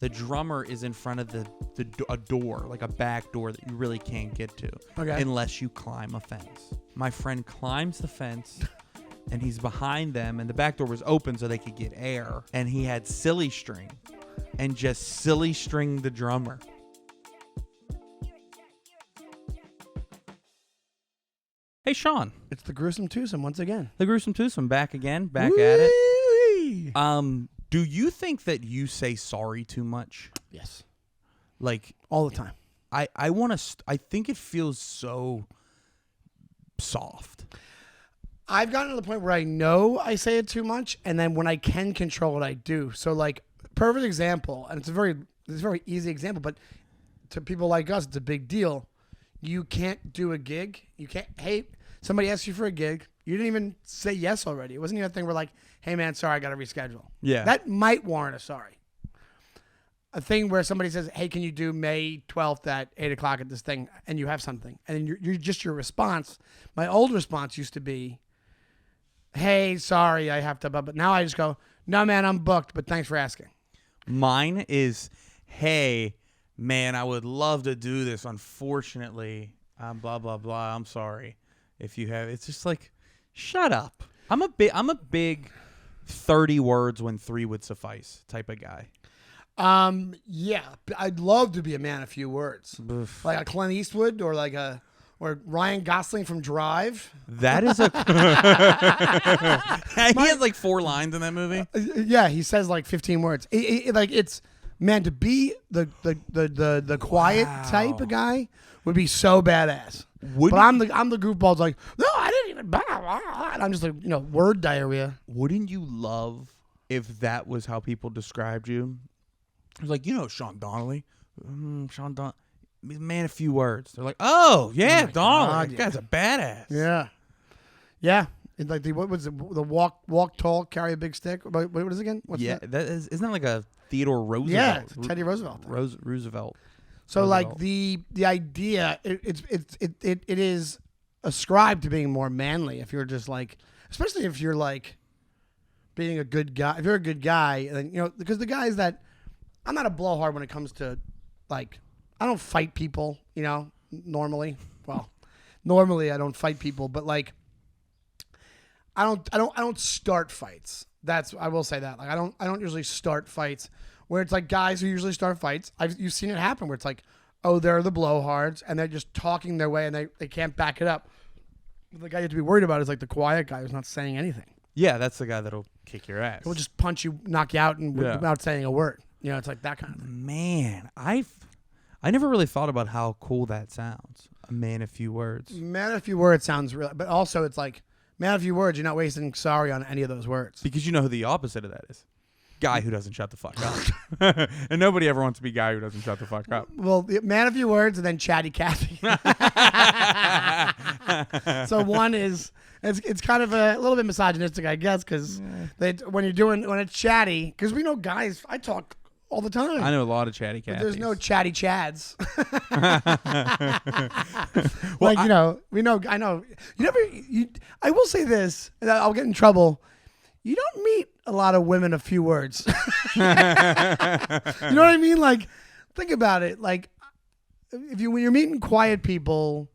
The drummer is in front of a door, like a back door that you really can't get to unless you climb a fence. My friend climbs the fence, and he's behind them, and the back door was open so they could get air. And he had silly string, and just silly string the drummer. Hey, Sean. It's the Gruesome Twosome once again. The Gruesome Twosome back again, back at it. Do you think that you say sorry too much? Yes. Like all the time. I think it feels so soft. I've gotten to the point where I know I say it too much, and then when I can control it, I do. So, like, perfect example, and it's a very easy example, but to people like us, it's a big deal. You can't do a gig. You can't. Hey, somebody asks you for a gig. You didn't even say yes already. It wasn't even a thing where like, hey man, sorry, I got to reschedule. Yeah. That might warrant a sorry. A thing where somebody says, hey, can you do May 12th at 8 o'clock at this thing? And you have something. And then your response, my old response used to be, hey, sorry, I have to, but now I just go, no man, I'm booked, but thanks for asking. Mine is, hey man, I would love to do this. Unfortunately, blah, blah, blah. I'm sorry. If you have, it's just like, shut up. I'm a big 30 words when 3 would suffice type of guy. Yeah, I'd love to be a man of few words. Oof. Like a Clint Eastwood or or Ryan Gosling from Drive. That is a he has like 4 lines in that movie. Yeah, he says like 15 words. It's man, to be the quiet type of guy would be so badass. But I'm the goofball. It's like, no, I didn't even. Blah, blah, blah. And I'm just like, word diarrhea. Wouldn't you love if that was how people described you? It was like, Sean Donnelly, Sean Donnelly, man, a few words. They're like, oh yeah, Donnelly, that guy's a badass. Yeah, yeah. It's like what was it? The walk tall, carry a big stick. What is it again? What's that? Isn't that like a Theodore Roosevelt? Yeah, Teddy Roosevelt. Roosevelt. So like the idea, it is ascribed to being more manly. If you're just like, especially if you're like being a good guy. If you're a good guy, then because the guys that I'm not a blowhard when it comes to like I don't fight people. Normally. Well, normally I don't fight people, but like I don't start fights. I will say that. Like I don't usually start fights. Where it's like guys who usually start fights, you've seen it happen where it's like, oh, they're the blowhards and they're just talking their way and they can't back it up. The guy you have to be worried about is like the quiet guy who's not saying anything. Yeah, that's the guy that'll kick your ass. He'll just punch you, knock you out, without saying a word. It's like that kind of thing. Man, I never really thought about how cool that sounds. A man of few words. Man of few words sounds real, but also it's like man of few words. You're not wasting sorry on any of those words because you know who the opposite of that is. Guy who doesn't shut the fuck up. And nobody ever wants to be guy who doesn't shut the fuck up. Well, man of few words and then chatty Cathy. So one is, it's kind of a little bit misogynistic, I guess, because when it's chatty, because we know guys, I talk all the time. I know a lot of chatty Cathys. There's no chatty Chads. Well, I know. I will say this, and I'll get in trouble. You don't meet a lot of women of few words. You know what I mean? Like, think about it. Like, when you're meeting quiet people,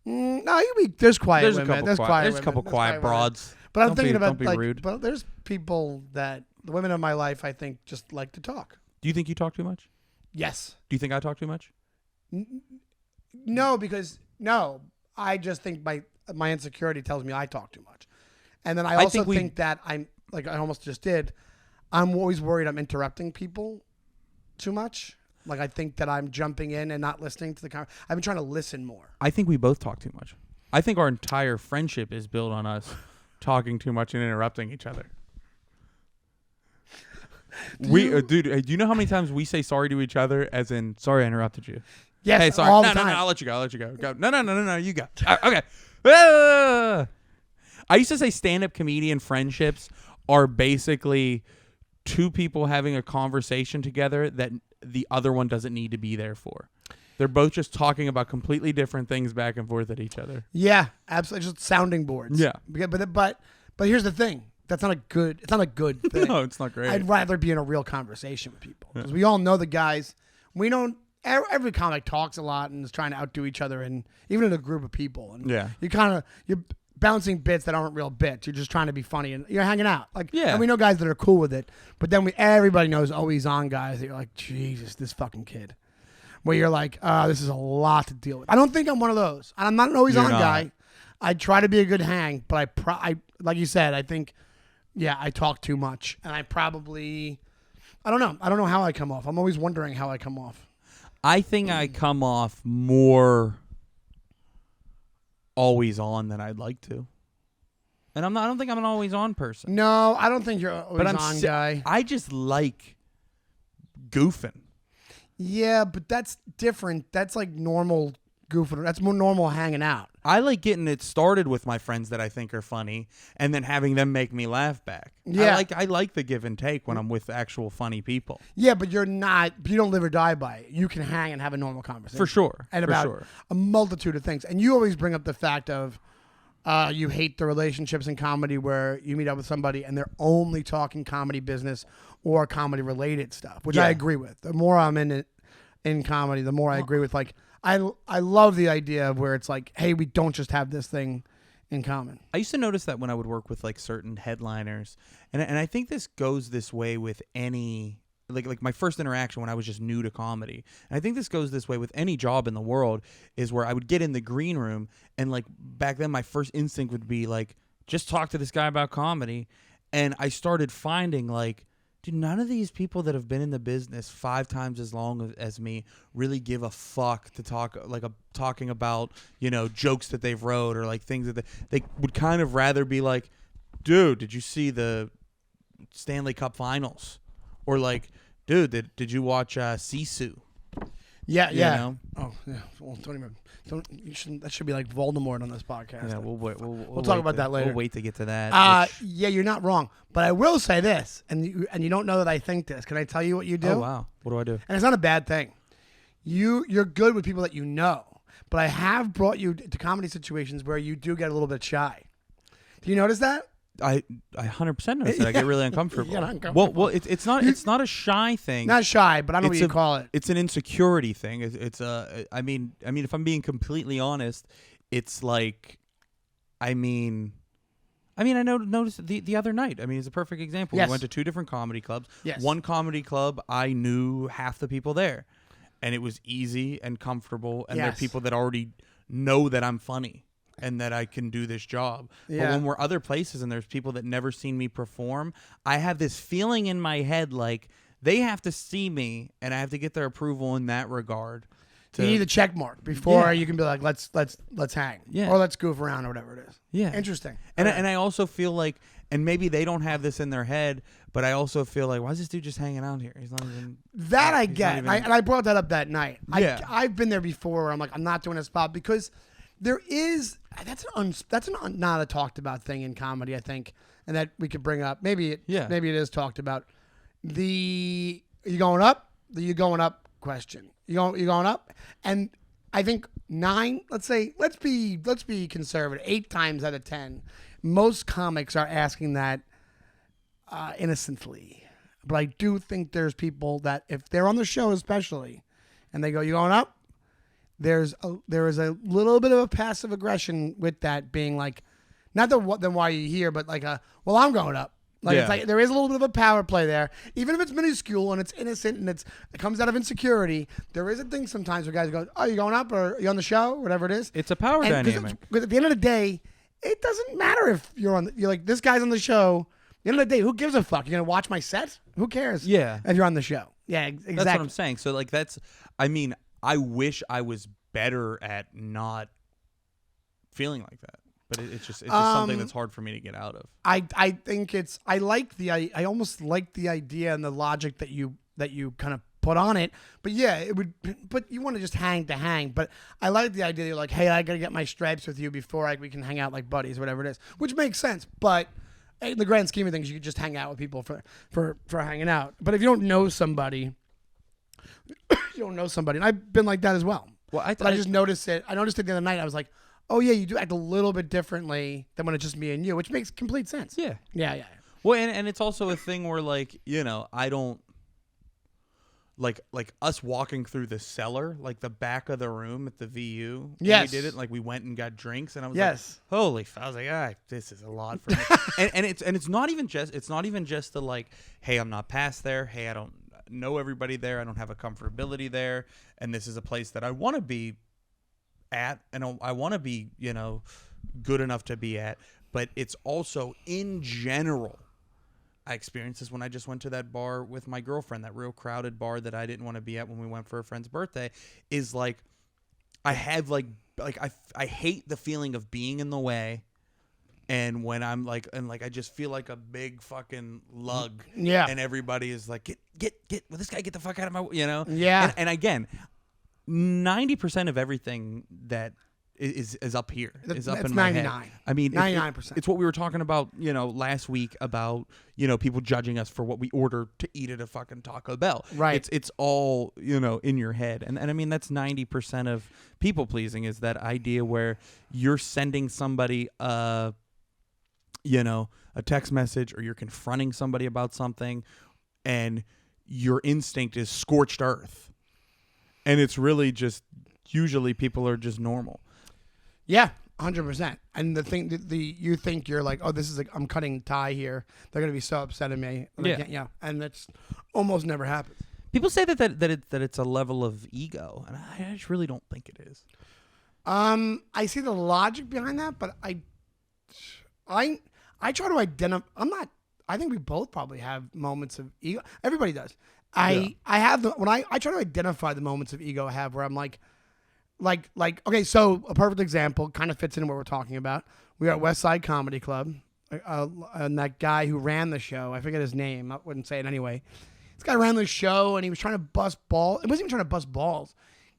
there's quiet women. There's a couple quiet broads. But I'm thinking about rude. But there's people that the women of my life I think just like to talk. Do you think you talk too much? Yes. Do you think I talk too much? No, I just think my insecurity tells me I talk too much. And then I also think that I'm, like I almost just did, I'm always worried I'm interrupting people too much. Like I think that I'm jumping in and not listening to the conversation. I've been trying to listen more. I think we both talk too much. I think our entire friendship is built on us talking too much and interrupting each other. Dude, do you know how many times we say sorry to each other as in, sorry I interrupted you? Yes, hey, sorry. all no, the time. I'll let you go. Go. No, you go. Okay. I used to say stand-up comedian friendships are basically two people having a conversation together that the other one doesn't need to be there for. They're both just talking about completely different things back and forth at each other. Yeah, absolutely. Just sounding boards. Yeah. But here's the thing. That's not a good. It's not a good thing. No, it's not great. I'd rather be in a real conversation with people because we all know the guys. We don't. Every comic talks a lot and is trying to outdo each other, and even in a group of people. And you're bouncing bits that aren't real bits. You're just trying to be funny and you're hanging out. And we know guys that are cool with it, but then everybody knows always on guys that you're like, Jesus, this fucking kid. Where you're like, this is a lot to deal with. I don't think I'm one of those. I'm not an always on guy. I try to be a good hang, but I like you said, I think, I talk too much, and I don't know. I don't know how I come off. I'm always wondering how I come off. I think I come off more always on than I'd like to. And I don't think I'm an always on person. No, I don't think you're an always on guy. I just like goofing. Yeah, but that's different. That's like normal goofing. That's more normal hanging out. I like getting it started with my friends that I think are funny and then having them make me laugh back. Yeah. I like the give and take when I'm with actual funny people. Yeah, but you don't live or die by it. You can hang and have a normal conversation. For sure. And about a multitude of things. And you always bring up the fact of you hate the relationships in comedy where you meet up with somebody and they're only talking comedy business or comedy related stuff, which I agree with. The more I'm in comedy, the more I agree with. Like, I love the idea of where it's like, hey, we don't just have this thing in common. I used to notice that when I would work with like certain headliners, and I think this goes this way with any like my first interaction when I was just new to comedy. And I think this goes this way with any job in the world is where I would get in the green room and like back then my first instinct would be like just talk to this guy about comedy, and I started finding like, dude, none of these people that have been in the business 5 times as long as me really give a fuck to talking about, jokes that they've wrote or like things that they would kind of rather be like, dude, did you see the Stanley Cup Finals? Or like, dude, did you watch SISU? Yeah. Know? Oh, yeah. Well, that should be like Voldemort on this podcast. Yeah, we'll talk about that later. We'll wait to get to that. Yeah, you're not wrong. But I will say this, and you don't know that I think this. Can I tell you what you do? Oh, wow. What do I do? And it's not a bad thing. You're good with people that you know. But I have brought you to comedy situations where you do get a little bit shy. Do you notice that? I 100% notice that. I get really uncomfortable. Well, it's not a shy thing. Not shy, but I don't know what you call it. It's an insecurity thing. I mean, if I'm being completely honest, it's like, I noticed the other night. I mean, it's a perfect example. Yes. We went to 2 different comedy clubs. Yes. One comedy club, I knew half the people there, and it was easy and comfortable, and they're people that already know that I'm funny and that I can do this job. Yeah. But when we're other places and there's people that never seen me perform, I have this feeling in my head like they have to see me and I have to get their approval in that regard. You need a check mark before you can be like, let's hang. Yeah. Or let's goof around or whatever it is. Yeah. Interesting. And I also feel like, and maybe they don't have this in their head, but I also feel like, why is this dude just hanging out here? He's not even... That I get. And I brought that up that night. Yeah. I've been there before where I'm like, I'm not doing a spot because there is... That's not a talked about thing in comedy, I think, and that we could bring up. Maybe it is talked about. The you going up question. You going up, and I think 9. Let's be conservative. 8 times out of 10, most comics are asking that innocently. But I do think there's people that if they're on the show, especially, and they go, "You going up?" There is a little bit of a passive aggression with that being like, not then why are you here, but like well, I'm going up. Like it's like there is a little bit of a power play there, even if it's minuscule and it's innocent and it comes out of insecurity. There is a thing sometimes where guys go, "Oh, you going up or are you on the show?" Whatever it is. It's a power dynamic. Because at the end of the day, it doesn't matter if you're like this guy's on the show. At the end of the day, who gives a fuck? You're gonna watch my set? Who cares? Yeah. If you're on the show. Yeah, exactly. That's what I'm saying. So like I wish I was better at not feeling like that, but it's just something that's hard for me to get out of. I think I almost like the idea and the logic that you kind of put on it, but but you want to just hang to hang. But I like the idea that you're like, hey, I gotta get my stripes with you before we can hang out like buddies, whatever it is, which makes sense. But in the grand scheme of things, you could just hang out with people for hanging out. But if you don't know somebody. And I've been like that as well. Well, I just noticed it. I noticed it the other night. I was like, oh, yeah, you do act a little bit differently than when it's just me and you, which makes complete sense. Yeah. Yeah. Well, and it's also a thing where, like, you know, I don't like us walking through the cellar, like the back of the room at the VU. Yes. We did it. Like, we went and got drinks, and I was Yes. like, holy f-. I was like, this is a lot for me. and it's not even just the like, hey, I'm not past there. Hey, I don't know everybody there. I don't have a comfortability there, and this is a place that I want to be at, and I want to be, you know, good enough to be at. But it's also in general. I experienced this when I just went to that bar with my girlfriend, that real crowded bar that I didn't want to be at when we went for a friend's birthday. Is like, I have like I hate the feeling of being in the way, and when I'm like, I just feel like a big fucking lug. Yeah. And everybody is like, get, will this guy get the fuck out of my, you know? Yeah. And again, 90% of everything that is up here. Is up in my 99. head. I mean, 99%. It's what we were talking about, you know, last week about, you know, people judging us for what we order to eat at a fucking Taco Bell. Right. It's all, you know, in your head. And I mean, that's 90% of people pleasing, is that idea where you're sending somebody you know, a text message, or you're confronting somebody about something, and your instinct is scorched earth. And it's really just, usually people are just normal. Yeah, 100%. And the thing that you think you're like, oh, this is like, I'm cutting tie here. They're gonna be so upset at me. Yeah. And that's almost never happens. People say that it's a level of ego, and I just really don't think it is. I see the logic behind that, but I try to identify. I think we both probably have moments of ego. Everybody does. I have when I try to identify the moments of ego I have where I'm like, okay, so a perfect example kind of fits in what we're talking about. We were at West Side Comedy Club, and that guy who ran the show, I forget his name, I wouldn't say it anyway. This guy ran the show, and he was trying to bust balls. It wasn't even trying to bust balls.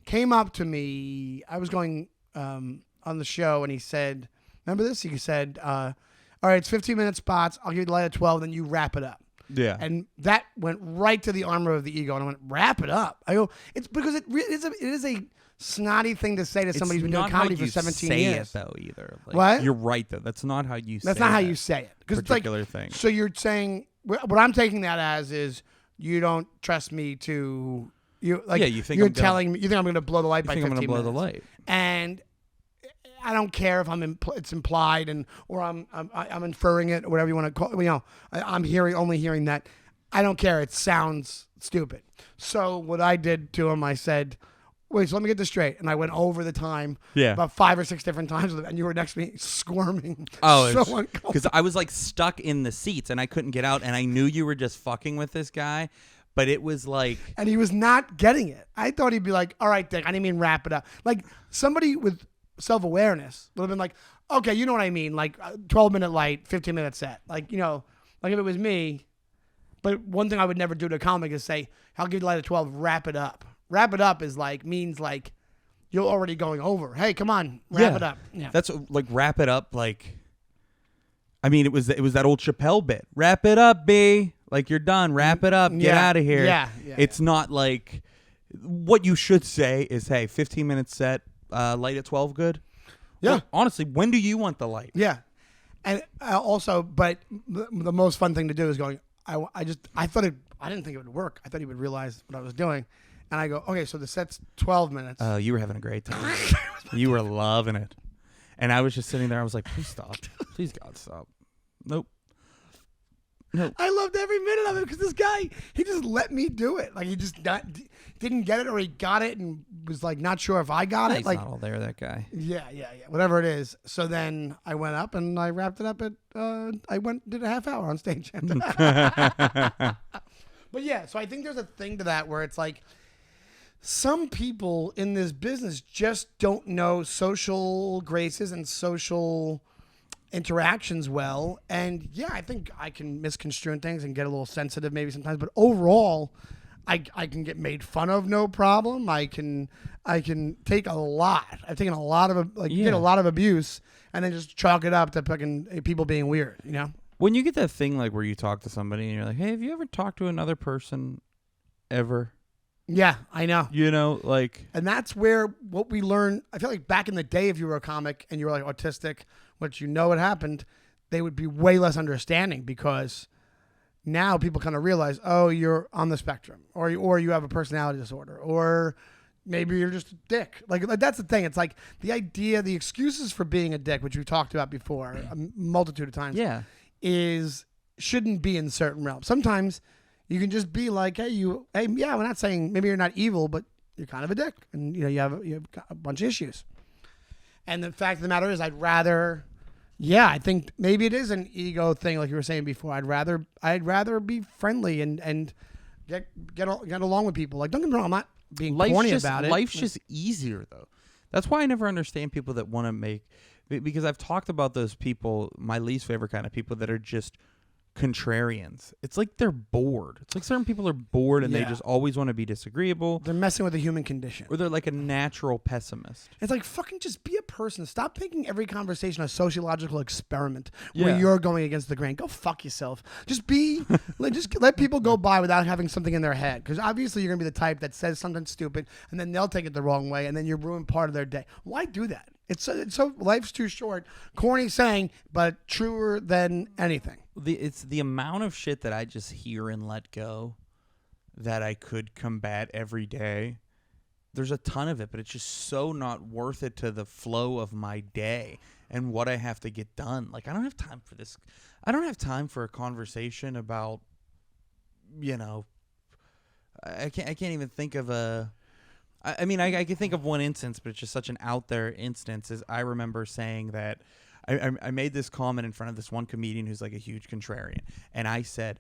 Came up to me. I was going on the show, and he said, remember this? He said, all right, it's 15-minute spots. I'll give you the light at 12, then you wrap it up. Yeah. And that went right to the armor of the ego, and I went, wrap it up. I go, it's because it is a snotty thing to say to somebody who's been doing comedy for 17 years. It's not how you say it, though, either. Like, what? You're right, though. That's not how you say it. That's not how you say it. Particular thing. So you're saying, what I'm taking that as is, you don't trust me to, you like, you think I'm going to blow the light by 15 minutes. I'm going to blow the light. And I don't care if it's implied or I'm inferring it, or whatever you want to call it. You know, I'm only hearing that. I don't care. It sounds stupid. So what I did to him, I said, wait, so let me get this straight. And I went over the time about 5 or 6 different times, and you were next to me squirming. Oh, so uncomfortable. Because I was like stuck in the seats and I couldn't get out, and I knew you were just fucking with this guy, but it was like... And he was not getting it. I thought he'd be like, all right, Dick, I didn't mean wrap it up. Like, somebody with self-awareness would have been like, okay, you know what I mean, like 12-minute light, 15-minute set. Like, you know, like if it was me. But one thing I would never do to a comic is say, I'll give you the light at 12, wrap it up. Wrap it up is like, means like you're already going over. Hey, come on, wrap it up. Yeah. That's like, wrap it up. Like, I mean, it was that old Chappelle bit. Wrap it up, B. Like, you're done. Wrap it up. Get out of here. Yeah. It's not like, what you should say is, hey, 15-minute set, light at 12, good? Yeah. Well, honestly, when do you want the light? Yeah. And also, but the most fun thing to do is going, I didn't think it would work. I thought he would realize what I was doing. And I go, okay, so the set's 12 minutes. Oh, you were having a great time. You were loving it. And I was just sitting there. I was like, please stop. Please, God, stop. Nope. I loved every minute of it because this guy, he just let me do it. Like, he just didn't get it, or he got it and was like not sure if I got it. He's like, not all there, that guy. Yeah. Whatever it is. So then I went up and I wrapped it up at, did a half hour on stage. But yeah, so I think there's a thing to that where it's like, some people in this business just don't know social graces and social interactions well. And yeah, I think I can misconstrue things and get a little sensitive maybe sometimes, but overall I can get made fun of, no problem. I can take a lot. I've taken a lot of get a lot of abuse and then just chalk it up to fucking people being weird, you know? When you get that thing like where you talk to somebody and you're like, hey, have you ever talked to another person ever? Yeah, I know. You know, like... And that's where what we learn, I feel like back in the day, if you were a comic and you were like autistic, which you know what happened, they would be way less understanding because now people kind of realize, oh, you're on the spectrum, or you have a personality disorder, or maybe you're just a dick. Like that's the thing. It's like the idea, the excuses for being a dick, which we've talked about before a multitude of times, shouldn't be in certain realms. Sometimes you can just be like, we're not saying maybe you're not evil, but you're kind of a dick, and you have got a bunch of issues. And the fact of the matter is, I think maybe it is an ego thing, like you were saying before. I'd rather be friendly and get along with people. Like, don't get me wrong, I'm not being corny about it. Life's just easier, though. That's why I never understand people that want to make, because I've talked about those people, my least favorite kind of people that are just contrarians. It's like they're bored. It's like certain people are bored and they just always want to be disagreeable. They're messing with the human condition. Or they're like a natural pessimist. It's like, fucking just be a person. Stop making every conversation a sociological experiment where you're going against the grain. Go fuck yourself. Just be, just let people go by without having something in their head. Because obviously you're going to be the type that says something stupid and then they'll take it the wrong way and then you ruin part of their day. Why do that? It's so life's too short. Corny saying, but truer than anything. It's the amount of shit that I just hear and let go that I could combat every day. There's a ton of it, but it's just so not worth it to the flow of my day and what I have to get done. Like, I don't have time for this. I don't have time for a conversation about, I can't even think of a. I mean, I can think of one instance, but it's just such an out there instance. Is I remember saying that I made this comment in front of this one comedian who's like a huge contrarian, and I said,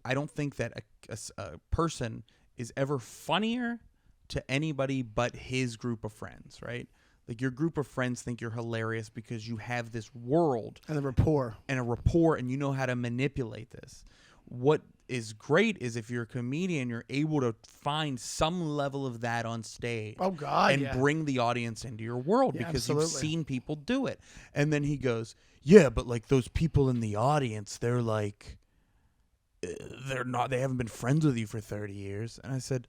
I don't think that a person is ever funnier to anybody but his group of friends, right? Like, your group of friends think you're hilarious because you have this world and a rapport, and you know how to manipulate this. What is great is if you're a comedian, you're able to find some level of that on stage. Oh, God, and bring the audience into your world because absolutely. You've seen people do it. And then he goes, yeah, but like those people in the audience, they're like, they haven't been friends with you for 30 years. And I said,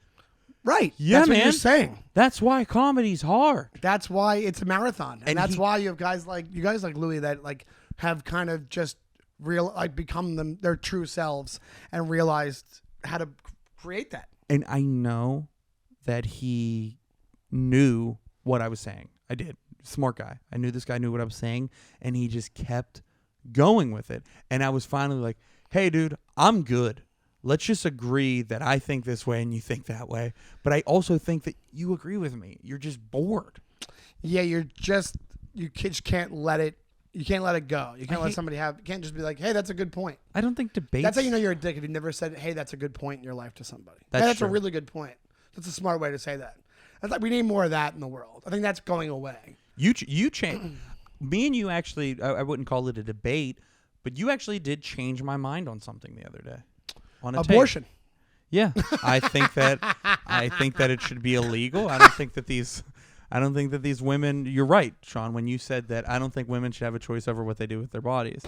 right. Yeah, that's man. What you're saying. That's why comedy's hard. That's why it's a marathon. And that's why you have guys like Louis that like have kind of just become their true selves and realized how to create that. And I know that he knew what I was saying. I did. Smart guy. I knew this guy knew what I was saying, and he just kept going with it. And I was finally like, hey, dude, I'm good. Let's just agree that I think this way and you think that way. But I also think that you agree with me. You're just bored. Yeah, you just can't let it. You can't let it go. You can't let somebody have. You can't just be like, "Hey, that's a good point." I don't think debates. That's how you know you're a dick if you never said, "Hey, that's a good point in your life" to somebody. That's a really good point. That's a smart way to say that. That's like, we need more of that in the world. I think that's going away. You change. Me and you actually. I wouldn't call it a debate, but you actually did change my mind on something the other day. On abortion. Tape. Yeah, I think that it should be illegal. I don't think that these women. You're right, Sean, when you said that. I don't think women should have a choice over what they do with their bodies.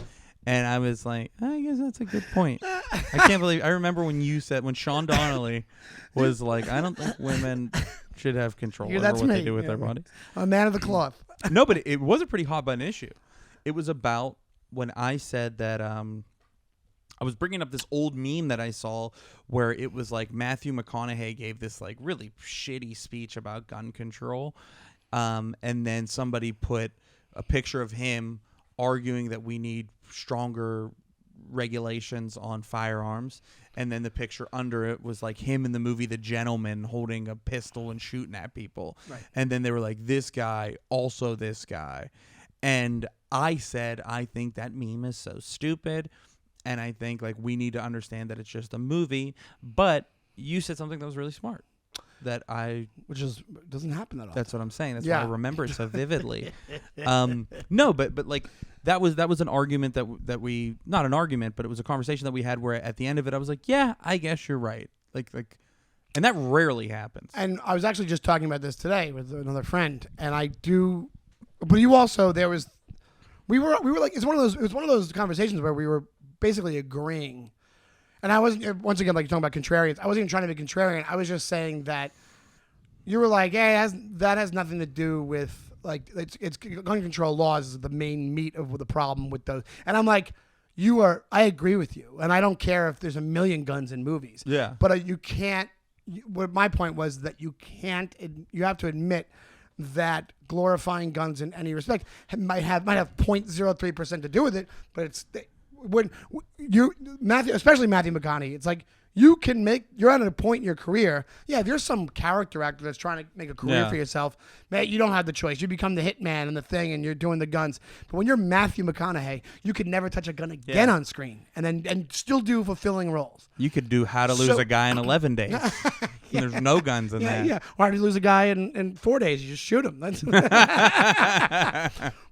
And I was like, I guess that's a good point. I can't believe. I remember when Sean Donnelly was like, I don't think women should have control over what they do with their bodies. A man of the cloth. No, but it was a pretty hot button issue. It was about when I said that. I was bringing up this old meme that I saw where it was like Matthew McConaughey gave this like really shitty speech about gun control. And then somebody put a picture of him arguing that we need stronger regulations on firearms. And then the picture under it was like him in the movie The Gentleman holding a pistol and shooting at people. Right. And then they were like, this guy, also this guy. And I said, I think that meme is so stupid. And I think like we need to understand that it's just a movie. But you said something that was really smart. Which doesn't happen that often. That's what I'm saying. That's why I remember it so vividly. No, but like that was an argument that we, not an argument, but it was a conversation that we had where at the end of it I was like, yeah, I guess you're right. Like, and that rarely happens. And I was actually just talking about this today with another friend, and but you also we were like, it was one of those conversations where we were basically agreeing. And I wasn't, once again, like you're talking about contrarians, I wasn't even trying to be contrarian. I was just saying that you were like, hey, that has nothing to do with, like, it's gun control laws is the main meat of the problem with those. And I'm like, I agree with you, and I don't care if there's a million guns in movies. Yeah. But you can't. What my point was that you can't. You have to admit that glorifying guns in any respect might have 0.03% to do with it, but it's when especially Matthew McConaughey, it's like you're at a point in your career. Yeah, if you're some character actor that's trying to make a career for yourself, man, you don't have the choice. You become the hitman and the thing, and you're doing the guns. But when you're Matthew McConaughey, you could never touch a gun again on screen, and still do fulfilling roles. You could do How to Lose a Guy in 11 Days. There's no guns in that. Yeah, or how to lose a guy in 4 days? You just shoot him.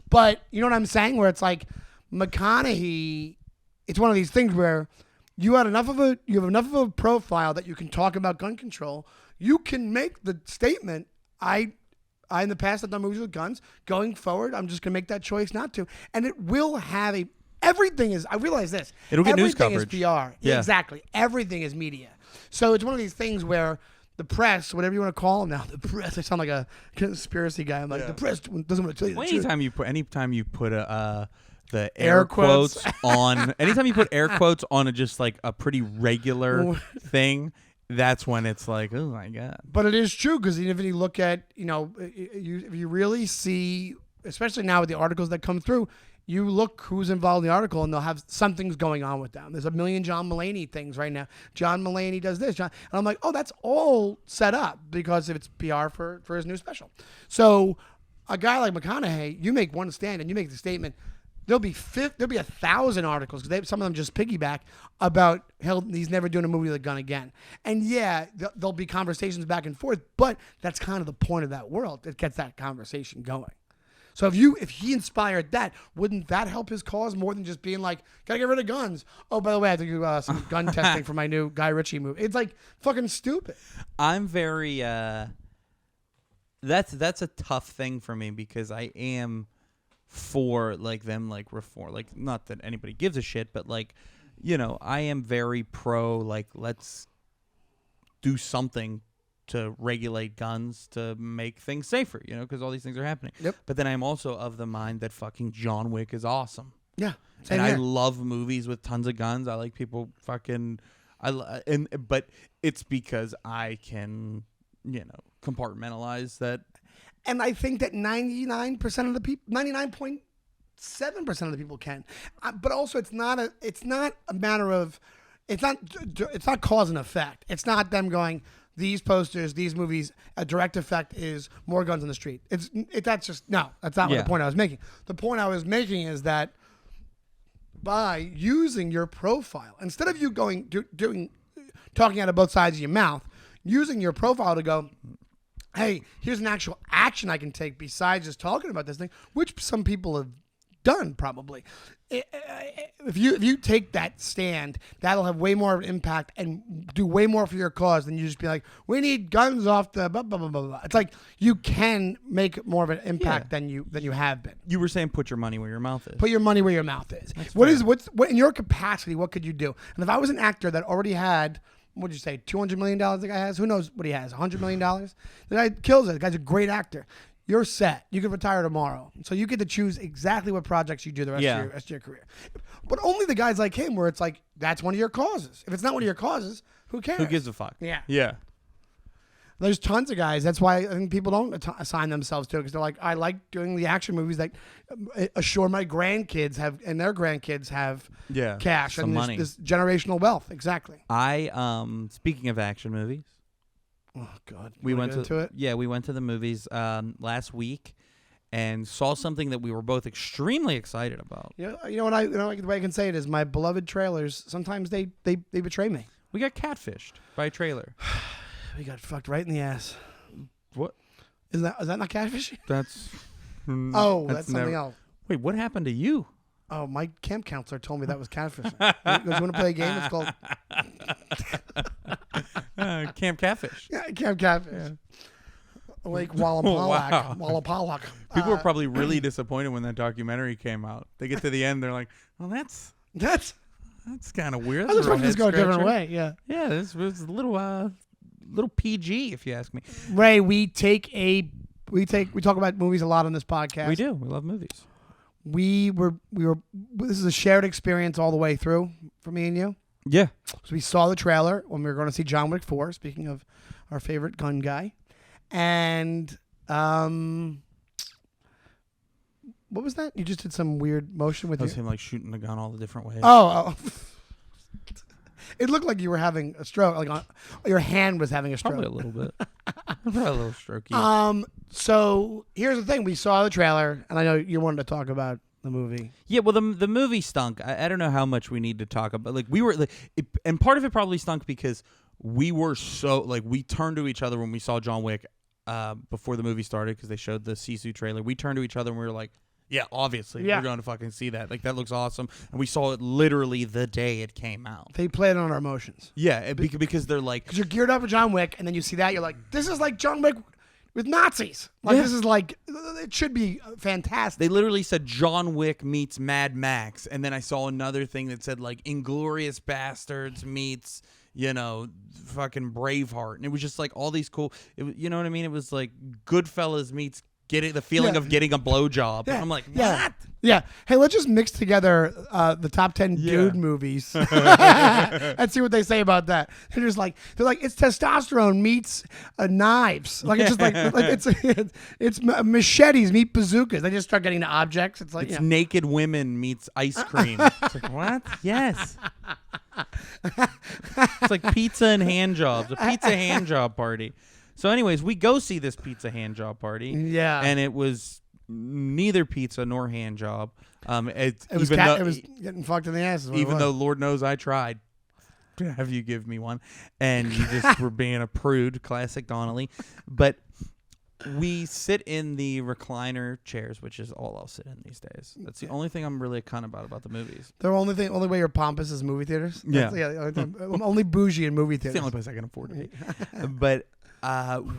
But you know what I'm saying? Where it's like McConaughey, it's one of these things where you have enough of a profile that you can talk about gun control. You can make the statement, I in the past have done movies with guns. Going forward, I'm just gonna make that choice not to. And it will have everything is, I realize this. It'll get news coverage. Everything is PR. Yeah. Exactly. Everything is media. So it's one of these things where the press, whatever you want to call them now, the press, I sound like a conspiracy guy. I'm like, the press doesn't want to tell you the truth. Anytime you put the air quotes on, anytime you put air quotes on just like a pretty regular thing, that's when it's like, oh my God. But it is true, because even if you look at, if you really see, especially now with the articles that come through, you look who's involved in the article, and they'll have something's going on with them. There's a million John Mulaney things right now. John Mulaney does this. And I'm like, oh, that's all set up because it's PR for his new special. So a guy like McConaughey, you make one stand and you make the statement, there'll be 1,000 articles, because some of them just piggyback about he's never doing a movie with a gun again. And yeah, there'll be conversations back and forth, but that's kind of the point of that world. It gets that conversation going. So if he inspired that, wouldn't that help his cause more than just being like, gotta get rid of guns? Oh, by the way, I have to do some gun testing for my new Guy Ritchie movie. It's like fucking stupid. I'm very that's a tough thing for me, because I am for like them like reform, like not that anybody gives a shit, but like, I am very pro like let's do something to regulate guns to make things safer, because all these things are happening. Yep. But then I'm also of the mind that fucking John Wick is awesome. Yeah. And I love movies with tons of guns. I like people fucking but it's because I can, compartmentalize that. And I think that 99% of the people, 99.7% of the people can. But also it's not a matter of, it's not cause and effect. It's not them going, these posters, these movies, a direct effect is more guns on the street. That's not what the point I was making. The point I was making is that by using your profile, instead of you talking out of both sides of your mouth, using your profile to go, hey, here's an actual action I can take besides just talking about this thing, which some people have done probably. If you take that stand, that'll have way more of an impact and do way more for your cause than you just be like, we need guns off the blah, blah, blah, blah, blah. It's like you can make more of an impact than you have been. You were saying put your money where your mouth is. Put your money where your mouth is. What in your capacity, what could you do? And if I was an actor that already had, what did you say, $200 million the guy has? Who knows what he has, $100 million? The guy kills it. The guy's a great actor. You're set. You can retire tomorrow. So you get to choose exactly what projects you do the rest of your career. But only the guys like him where it's like, that's one of your causes. If it's not one of your causes, who cares? Who gives a fuck? Yeah. Yeah. There's tons of guys. That's why I think people don't assign themselves to it, because they're like, I like doing the action movies that assure my grandkids and their grandkids have cash and money. This generational wealth. Exactly. Speaking of action movies. Oh God! We went to it. Yeah, we went to the movies last week and saw something that we were both extremely excited about. You know what the way I can say it is, my beloved trailers. Sometimes they betray me. We got catfished by a trailer. We got fucked right in the ass. What? Is that not catfishing? That's something else. Wait, what happened to you? Oh, my camp counselor told me that was catfishing. He goes, you want to play a game? It's called Camp Catfish. Yeah, Camp Catfish. Yeah. Lake Wallapalak. Wallapalak. People were probably really disappointed when that documentary came out. They get to the end, they're like, well, that's kind of weird. I was expecting this to go a different way. Yeah. Yeah, this was a little PG, if you ask me. Ray, we talk about movies a lot on this podcast. We do. We love movies. we were. This is a shared experience all the way through for me and you. Yeah. So we saw the trailer when we were going to see John Wick 4. Speaking of our favorite gun guy, and what was that? You just did some weird motion with That was your... him like shooting the gun all the different ways. Oh. It looked like you were having a stroke. Like your hand was having a stroke. Probably a little bit. Probably a little strokey. So here's the thing: we saw the trailer, and I know you wanted to talk about the movie. Yeah, well, the movie stunk. I don't know how much we need to talk about. Like we were, and part of it probably stunk because we were so we turned to each other when we saw John Wick before the movie started because they showed the SISU trailer. We turned to each other and we were like, yeah, obviously, we're going to fucking see that. Like, that looks awesome. And we saw it literally the day it came out. They played on our emotions. Yeah, because they're like... Because you're geared up for John Wick, and then you see that, you're like, this is like John Wick with Nazis. Like, this is like, it should be fantastic. They literally said John Wick meets Mad Max. And then I saw another thing that said, like, Inglourious Bastards meets... fucking Braveheart. And it was just like all these cool... you know what I mean? It was like Goodfellas meets... the feeling of getting a blowjob. Yeah. I'm like, what? Yeah. Hey, let's just mix together the top 10 dude movies and see what they say about that. They're like, it's Testosterone meets knives. Like it's just like it's machetes meet bazookas. They just start getting to objects. It's like it's naked women meets ice cream. It's like, what? Yes. It's like pizza and hand jobs. A pizza hand job party. So anyways, we go see this pizza hand job party. Yeah. And it was neither pizza nor hand job. It was getting fucked in the ass. Even though Lord knows I tried to have you give me one. And you just were being a prude, classic Donnelly. But we sit in the recliner chairs, which is all I'll sit in these days. That's the only thing I'm really a cunt about the movies. The only way you're pompous is movie theaters? Yeah. I'm only bougie in movie theaters. It's the only place I can afford to be. But...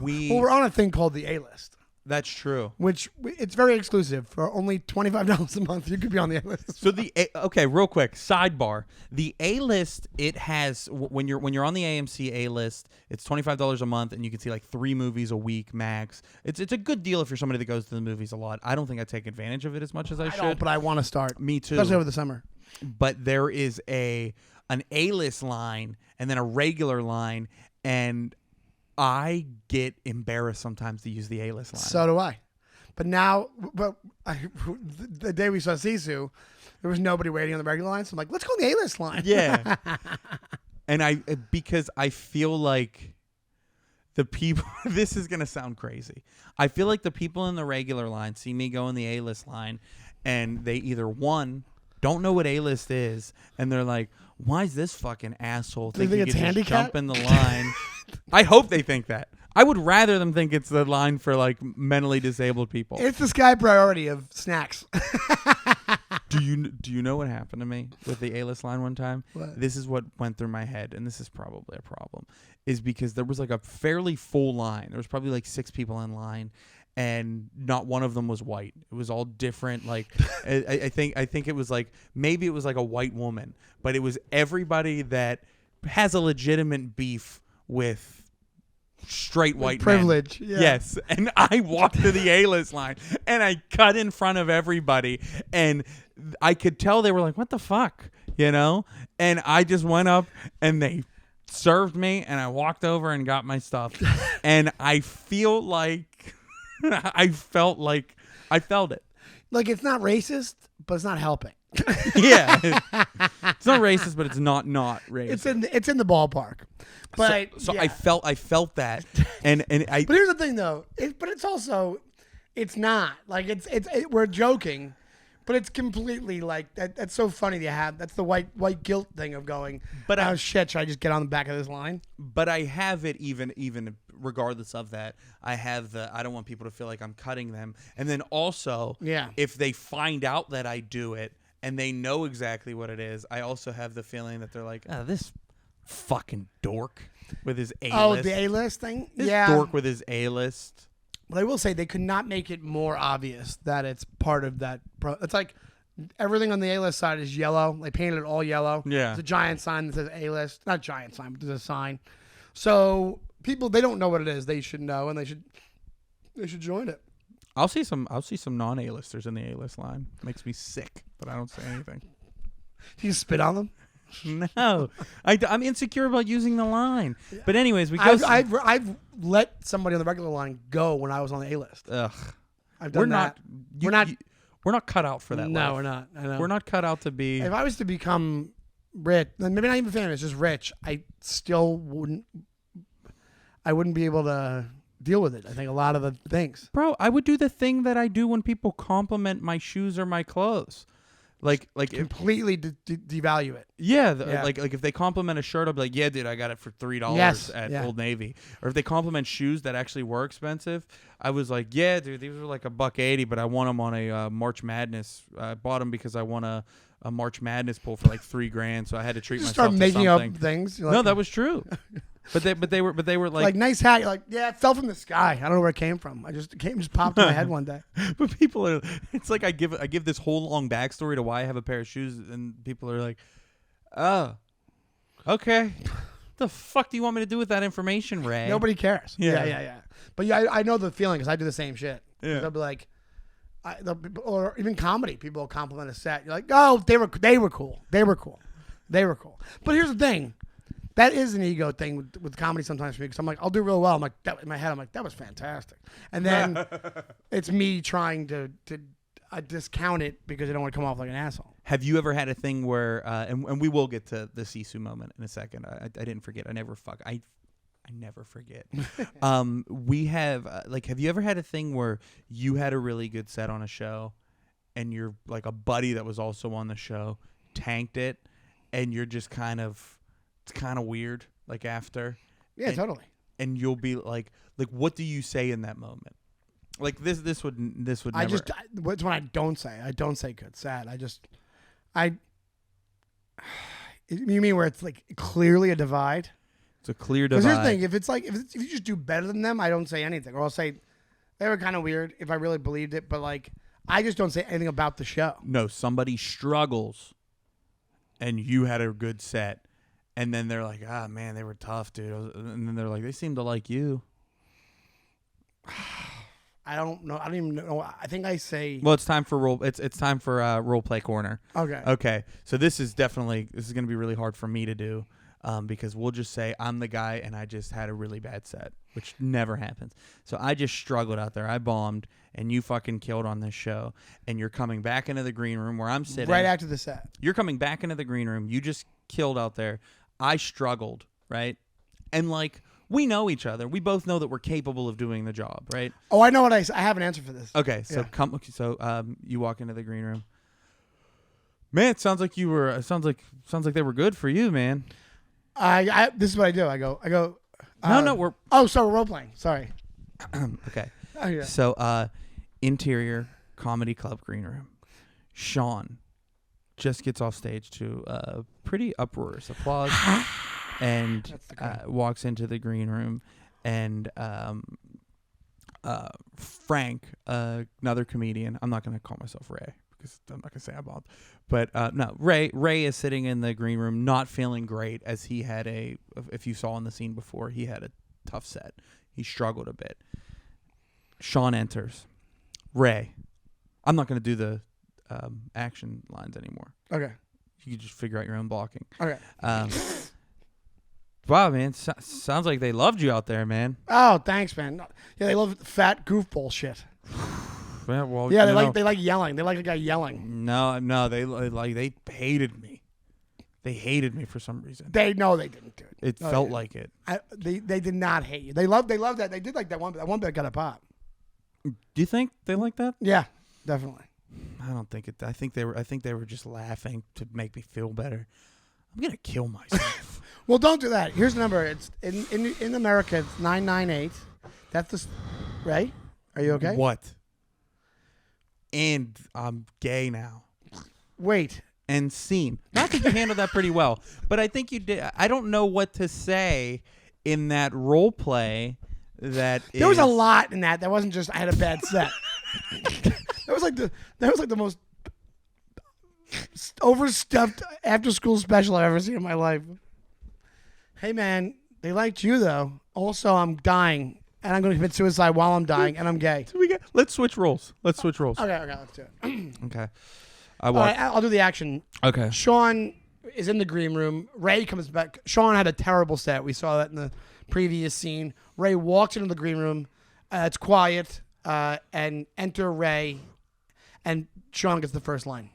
we're on a thing called the A-list. That's true. Which it's very exclusive. For only $25 a month, you could be on the A-list. So okay, real quick sidebar. The A-list, it has when you're on the AMC A-list, it's $25 a month, and you can see like 3 movies a week max. It's a good deal if you're somebody that goes to the movies a lot. I don't think I take advantage of it as much as I should. Don't, but I want to start. Me too, especially over the summer. But there is an A-list line and then a regular line, and I get embarrassed sometimes to use the A-list line. So do I. But now, the day we saw Sisu, there was nobody waiting on the regular line. So I'm like, let's go on the A-list line. Yeah. And because I feel like the people, this is going to sound crazy. I feel like the people in the regular line see me go in the A-list line, and they either, one, don't know what A-list is, and they're like, why is this fucking asshole think he could just jump in the line? I hope they think that. I would rather them think it's the line for like mentally disabled people. It's the Sky priority of snacks. Do you know what happened to me with the A-list line one time? What? This is what went through my head, and this is probably a problem, is because there was like a fairly full line. There was probably like 6 people in line, and not one of them was white. It was all different. Like I think it was like, maybe it was like a white woman, but it was everybody that has a legitimate beef with straight white privilege. men. Yeah. Yes. And I walked to the A-list line and I cut in front of everybody, and I could tell they were like, what the fuck? And I just went up and they served me, and I walked over and got my stuff. And I feel like I felt it. Like, it's not racist, but it's not helping. Yeah. It's not racist, but it's not racist. It's in the ballpark. But so yeah. I felt that. And I But here's the thing though. It's not. Like we're joking, but it's completely like that. That's so funny to have. That's the white guilt thing of going, but oh shit, should I just get on the back of this line? But I have it even regardless of that. I don't want people to feel like I'm cutting them. And then also, if they find out that I do it and they know exactly what it is, I also have the feeling that they're like, oh, this fucking dork with his A-list. Oh, the A-list thing? This dork with his A-list. But I will say they could not make it more obvious that it's part of that. It's like everything on the A-list side is yellow. They painted it all yellow. Yeah. There's a giant sign that says A-list. Not giant sign, but there's a sign. So people, they don't know what it is. They should know, and they should join it. I'll see some non-A-listers in the A-list line. Makes me sick, but I don't say anything. Do you spit on them? No, I'm insecure about using the line. But anyways, I've let somebody on the regular line go when I was on the A-list. Ugh. I've done that. We're not cut out for that. No, life. we're not. I know. We're not cut out to be. If I was to become rich, maybe not even famous, just rich, I still wouldn't be able to deal with it. I think a lot of the things. Bro, I would do the thing that I do when people compliment my shoes or my clothes. Like completely devalue it. Yeah, like if they compliment a shirt, I'll be like, yeah, dude, I got it for $3 at Old Navy. Or if they compliment shoes that actually were expensive, I was like, yeah, dude, these were like $180, but I won them on a March Madness. I bought them because I won a March Madness pool for like $3,000, so I had to treat myself start to making something. up things. No, that was true. But they were like nice hat. You're like, yeah, it fell from the sky. I don't know where it came from. It just popped in my head one day. But people are. It's like I give this whole long backstory to why I have a pair of shoes, and people are like, oh, okay. The fuck do you want me to do with that information, Ray? Nobody cares. Yeah. But yeah, I know the feeling because I do the same shit. Yeah. They'll be like, or even comedy. People will compliment a set. You're like, oh, they were cool. They were cool. But here's the thing. That is an ego thing with comedy sometimes for me because I'm like, I'll do real well. I'm like, in my head, I'm like, that was fantastic. And then it's me trying to discount it because I don't want to come off like an asshole. Have you ever had a thing where, and we will get to the SISU moment in a second. I didn't forget. I never forget. We have, have you ever had a thing where you had a really good set on a show and you're like a buddy that was also on the show tanked it and you're just it's kind of weird, like after. Yeah, totally. And you'll be like, what do you say in that moment? Like this would never. What's when I don't say good, sad. You mean where it's like clearly a divide? It's a clear divide. Because here's the thing, if you just do better than them, I don't say anything. Or I'll say, they were kind of weird if I really believed it, but I just don't say anything about the show. No, somebody struggles and you had a good set. And then they're like, ah, man, they were tough, dude. And then they're like, they seem to like you. I don't know. I don't even know. I think I say. Well, it's time for role play corner. Okay. Okay. So this is going to be really hard for me to do, because we'll just say I'm the guy and I just had a really bad set, which never happens. So I just struggled out there. I bombed, and you fucking killed on this show. And you're coming back into the green room where I'm sitting. Right after the set. You're coming back into the green room. You just killed out there. I struggled, right? And we know each other. We both know that we're capable of doing the job, right? Oh, I know what I have an answer for this. Okay, so you walk into the green room. Man, it sounds like they were good for you, man. This is what I do. I go. We're. Oh, so we're role playing. Sorry. Okay. Oh, yeah. So, interior comedy club green room. Sean just gets off stage to pretty uproarious applause and walks into the green room, and Frank, another comedian, I'm not going to call myself Ray because I'm not going to say I'm bald, but no, Ray is sitting in the green room not feeling great, as he had if you saw in the scene before, he had a tough set. He struggled a bit. Sean enters. Ray, I'm not going to do the action lines anymore. Okay. You can just figure out your own blocking. Okay. Wow, man. Sounds like they loved you out there, man. Oh, thanks, man. Yeah, they love fat goofball shit. Well, yeah, they like yelling. They like a guy yelling. No, they hated me. They hated me for some reason. They didn't, dude. It felt like it. They did not hate you. They loved that. They did like that one. That one bit got a pop. Do you think they like that? Yeah, definitely. I don't think it. I think they were just laughing to make me feel better. I'm gonna kill myself. Well, don't do that. Here's the number. It's in America. It's 998. That's the right. Are you okay? What? And I'm gay now. Wait. And scene. I think you handled that pretty well, but I think you did. I don't know what to say in that role play. There was a lot in that. That wasn't just I had a bad set. That was like the most overstuffed after school special I've ever seen in my life. Hey man, they liked you though. Also, I'm dying. and I'm going to commit suicide while I'm dying, and I'm gay. Let's switch roles. Okay, let's do it. Okay. All right, I'll do the action. Okay. Sean is in the green room. Ray comes back. Sean had a terrible set. We saw that in the previous scene. Ray walks into the green room. It's quiet, and enter Ray, and Sean gets the first line.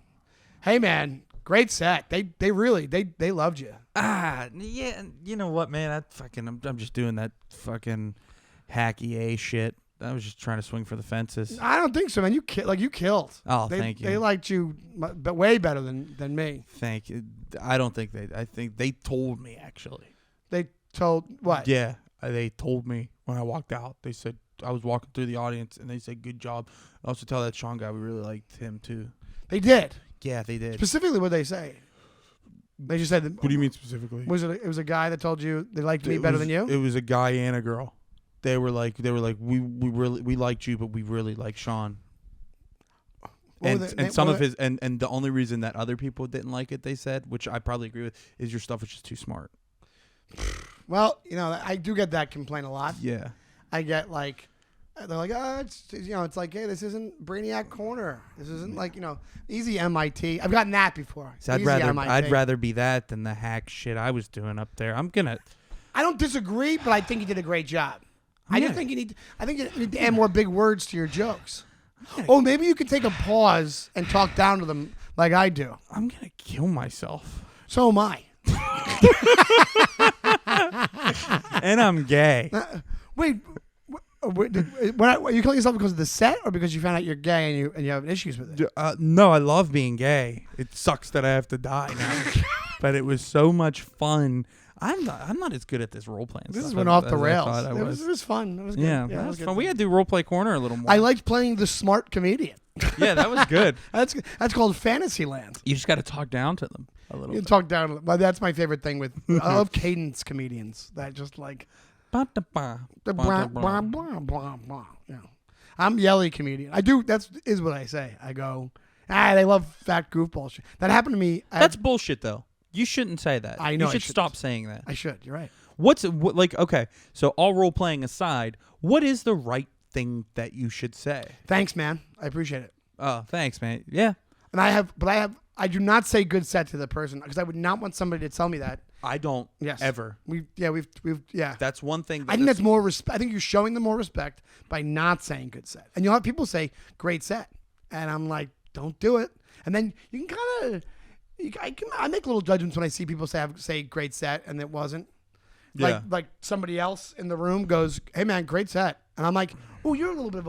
Hey, man, great set. They really loved you. Yeah. You know what, man? I'm just doing that fucking hacky A shit. I was just trying to swing for the fences. I don't think so, man. You killed. Oh, thank you. They liked you, but way better than me. Thank you. I don't think I think they told me, actually. They told what? Yeah, they told me when I walked out. They said I was walking through the audience, and they said, "Good job." I also tell that Sean guy we really liked him too. They did. Yeah, they did. Specifically, what they say? They just said. What do you mean specifically? It was a guy that told you they liked me better than you? It was a guy and a girl. They were like we liked you, but we really like Sean. And the only reason that other people didn't like it, they said, which I probably agree with, is your stuff was just too smart. Well, I do get that complaint a lot. Yeah. I get like, they're like, it's like, hey, this isn't Brainiac Corner. This isn't like, easy MIT. I've gotten that before. So I'd rather be that than the hack shit I was doing up there. I don't disagree, but I think you did a great job. I just think you need to add more big words to your jokes. Oh, maybe you could take a pause and talk down to them like I do. I'm going to kill myself. So am I. And I'm gay. Wait, are you killing yourself because of the set or because you found out you're gay and you have issues with it? No, I love being gay. It sucks that I have to die now. But it was so much fun. I'm not as good at this role playing. This went off the rails. It was fun. It was good. Yeah, that was fun. We had to do role play corner a little more. I liked playing the smart comedian. Yeah, that was good. That's called Fantasyland. You just got to talk down to them a little. You talk down. But that's my favorite thing with. I love cadence comedians that just like. Yeah. I'm yelly comedian. I do. Is what I say. I go. They love fat goofball shit. That happened to me. That's bullshit, though. You shouldn't say that. I know. You should stop saying that. I should. You're right. Okay, so all role playing aside, what is the right thing that you should say? Thanks, man. I appreciate it. Oh, thanks, man. Yeah. And I do not say good set to the person because I would not want somebody to tell me that. I don't. Yes. Ever. We've. That's one thing. I think that's more respect. I think you're showing them more respect by not saying good set. And you'll have people say great set, and I'm like, don't do it. And then you can kind of. I make little judgments when I see people say great set and it wasn't. Yeah. Like somebody else in the room goes, "Hey man, great set," and I'm like, "Oh, you're a little bit of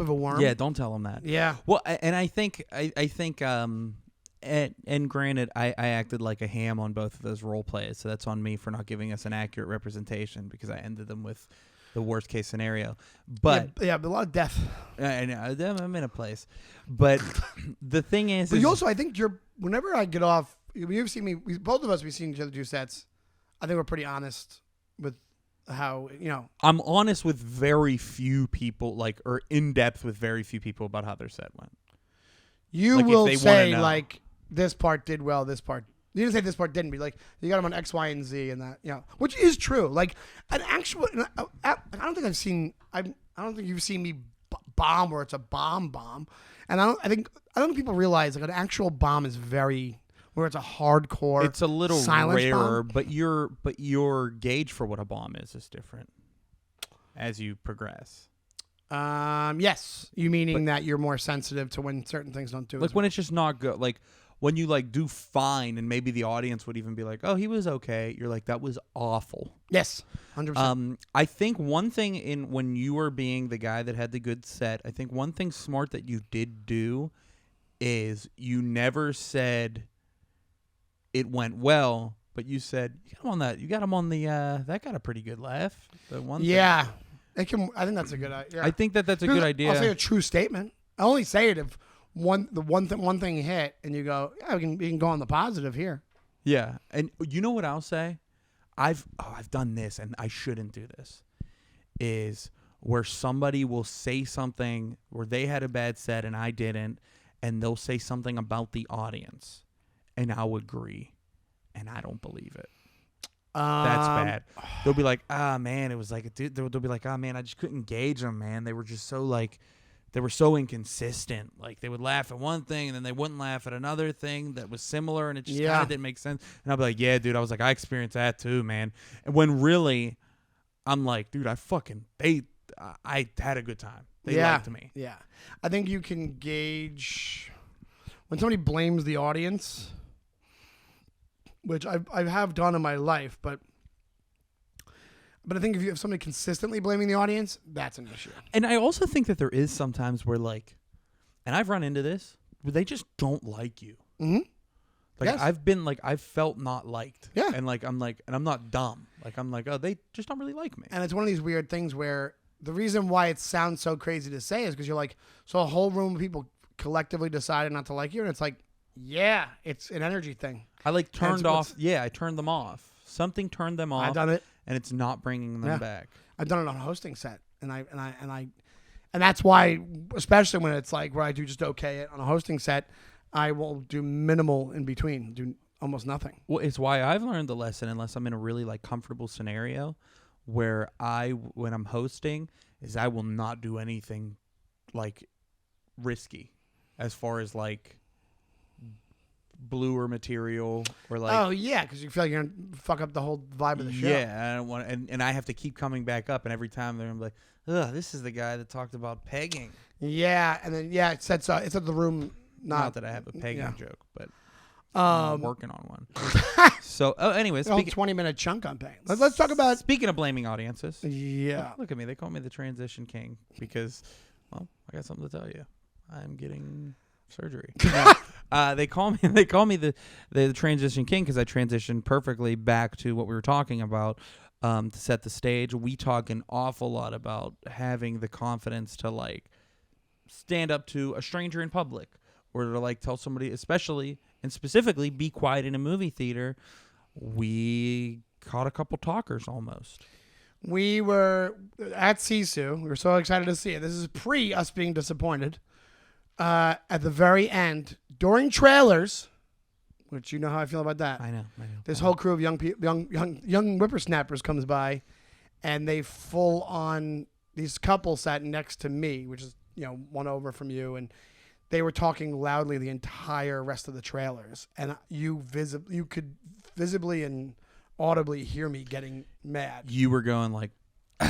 a worm." Yeah, don't tell them that. Yeah. Well, and I think and granted, I acted like a ham on both of those role plays, so that's on me for not giving us an accurate representation because I ended them with the worst case scenario. But yeah, but a lot of death. I know I'm in a place, but the thing is, but you also, I think whenever I get off, you've seen me. Both of us, we've seen each other do sets. I think we're pretty honest with how I'm honest with very few people, or in depth with very few people about how their set went. You will say like this part did well, this part. You didn't say this part didn't be like you got them on X, Y, and Z, and that which is true. Like an actual, I don't think you've seen me bomb where it's a bomb, and I don't think people realize like an actual bomb is very where it's a hardcore. It's a little bomb. rarer, but your gauge for what a bomb is different as you progress. Yes, you meaning that you're more sensitive to when certain things don't do like when it's just not good, like. When you do fine and maybe the audience would even be like, oh, he was okay. You're like, that was awful. Yes, 100%. I think one thing when you were being the guy that had the good set, I think one thing smart that you did do is you never said it went well, but you said, you got him on the, that got a pretty good laugh. The one yeah. I think that's a good idea. I think that's a good idea. I'll say a true statement. I only say it if one thing hit and you go, yeah, we can go on the positive here. Yeah, and you know what I'll say? I've done this and I shouldn't do this. Is where somebody will say something where they had a bad set and I didn't, and they'll say something about the audience, and I'll agree, and I don't believe it. That's bad. They'll be like, man, it was like a dude. They'll be like, man, I just couldn't gauge them, man. They were just so like, they were so inconsistent. Like they would laugh at one thing and then they wouldn't laugh at another thing that was similar, and it just kind of didn't make sense. And I'll be like, yeah, dude. I was like, I experienced that too, man. And when really, I'm like, dude, I had a good time. They liked me. Yeah, I think you can gauge when somebody blames the audience, which I have done in my life, but I think if you have somebody consistently blaming the audience, that's an issue. And I also think that there is sometimes where like, and I've run into this, where they just don't like you. Mm-hmm. Like I've been like, I've felt not liked. Yeah. And like, I'm like, and I'm not dumb. Like I'm like, oh, they just don't really like me. And it's one of these weird things where the reason why it sounds so crazy to say is because you're like, so a whole room of people collectively decided not to like you, and it's like, yeah, it's an energy thing. I like turned off. Yeah, I turned them off. Something turned them off. I've done it, and it's not bringing them back. I've done it on a hosting set, and that's why, especially when it's like where I do just okay it on a hosting set, I will do minimal in between, do almost nothing. Well, it's why I've learned the lesson, unless I'm in a really like comfortable scenario, where when I'm hosting, is I will not do anything like risky, as far as like bluer material or like. Oh yeah, because you feel like you're gonna fuck up the whole vibe of the show. Yeah, I don't want, and I have to keep coming back up, and every time they're like, ugh, this is the guy that talked about pegging. Yeah, and then it said the room. Not that I have a pegging joke, but I'm working on one. So, anyways, a whole 20-minute chunk on pain. Let's talk about. Speaking of blaming audiences. Yeah. Look at me. They call me the transition king because, well, I got something to tell you. I'm getting surgery. They call me the transition king because I transitioned perfectly back to what we were talking about to set the stage. We talk an awful lot about having the confidence to like stand up to a stranger in public, or to like tell somebody, especially and specifically, be quiet in a movie theater. We caught a couple talkers almost. We were at SISU. We were so excited to see it. This is pre us being disappointed. At the very end, during trailers, which you know how I feel about that. I know. This whole crew of young whippersnappers comes by, and they full on. These couples sat next to me, which is one over from you, and they were talking loudly the entire rest of the trailers, and you could visibly and audibly hear me getting mad. You were going like, all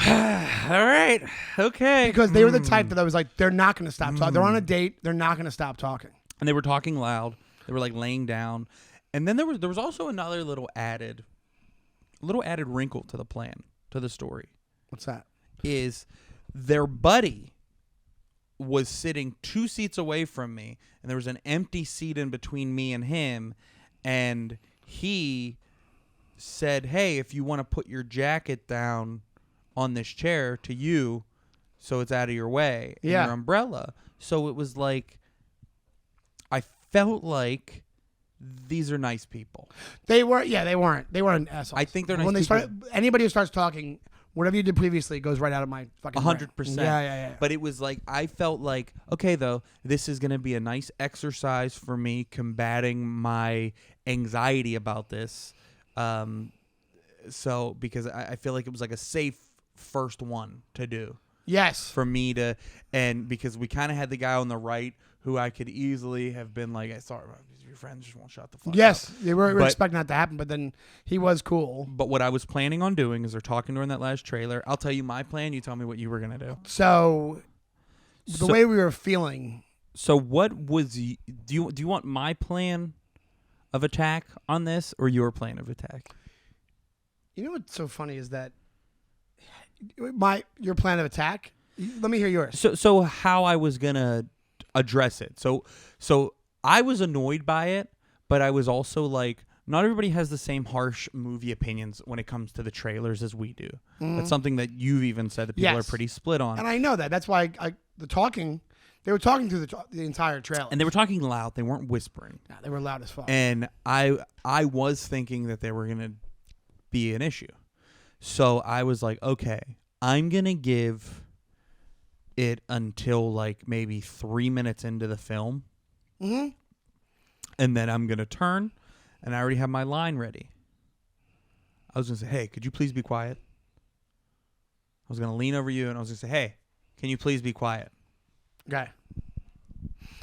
right, okay. Because they were the type that I was like, they're not going to stop talking. They're on a date. They're not going to stop talking. And they were talking loud. They were like laying down. And then there was also another little added wrinkle to the plan, to the story. What's that? Is their buddy was sitting 2 seats away from me, and there was an empty seat in between me and him, and he said, hey, if you want to put your jacket down on this chair to you so it's out of your way, and your umbrella. So it was like, I felt like these are nice people. They weren't assholes. I think they're nice when they people. Anybody who starts talking, whatever you did previously goes right out of my fucking 100%. Yeah. But it was like, I felt like, okay, though, this is going to be a nice exercise for me combating my anxiety about this. So, because I feel like it was like a safe first one to do. Yes. For me to, and because we kind of had the guy on the right who I could easily have been like, hey, sorry, your friends just won't shut the fuck up. Yes, they were expecting that to happen, but then he was cool. But what I was planning on doing is they're talking during that last trailer. I'll tell you my plan. You tell me what you were going to do. So, the way we were feeling. So what was, do you want my plan of attack on this or your plan of attack? You know what's so funny is that your plan of attack. Let me hear yours. So how I was gonna address it. So I was annoyed by it, but I was also like, not everybody has the same harsh movie opinions when it comes to the trailers as we do. Mm-hmm. That's something that you've even said that people are pretty split on. And I know that. That's why they were talking through the entire trailer. And they were talking loud. They weren't whispering. No, they were loud as fuck. And I was thinking that they were gonna be an issue. So I was like, okay, I'm going to give it until like maybe 3 minutes into the film. Mm-hmm. And then I'm going to turn and I already have my line ready. I was going to say, hey, could you please be quiet? I was going to lean over you, and I was going to say, hey, can you please be quiet? Okay.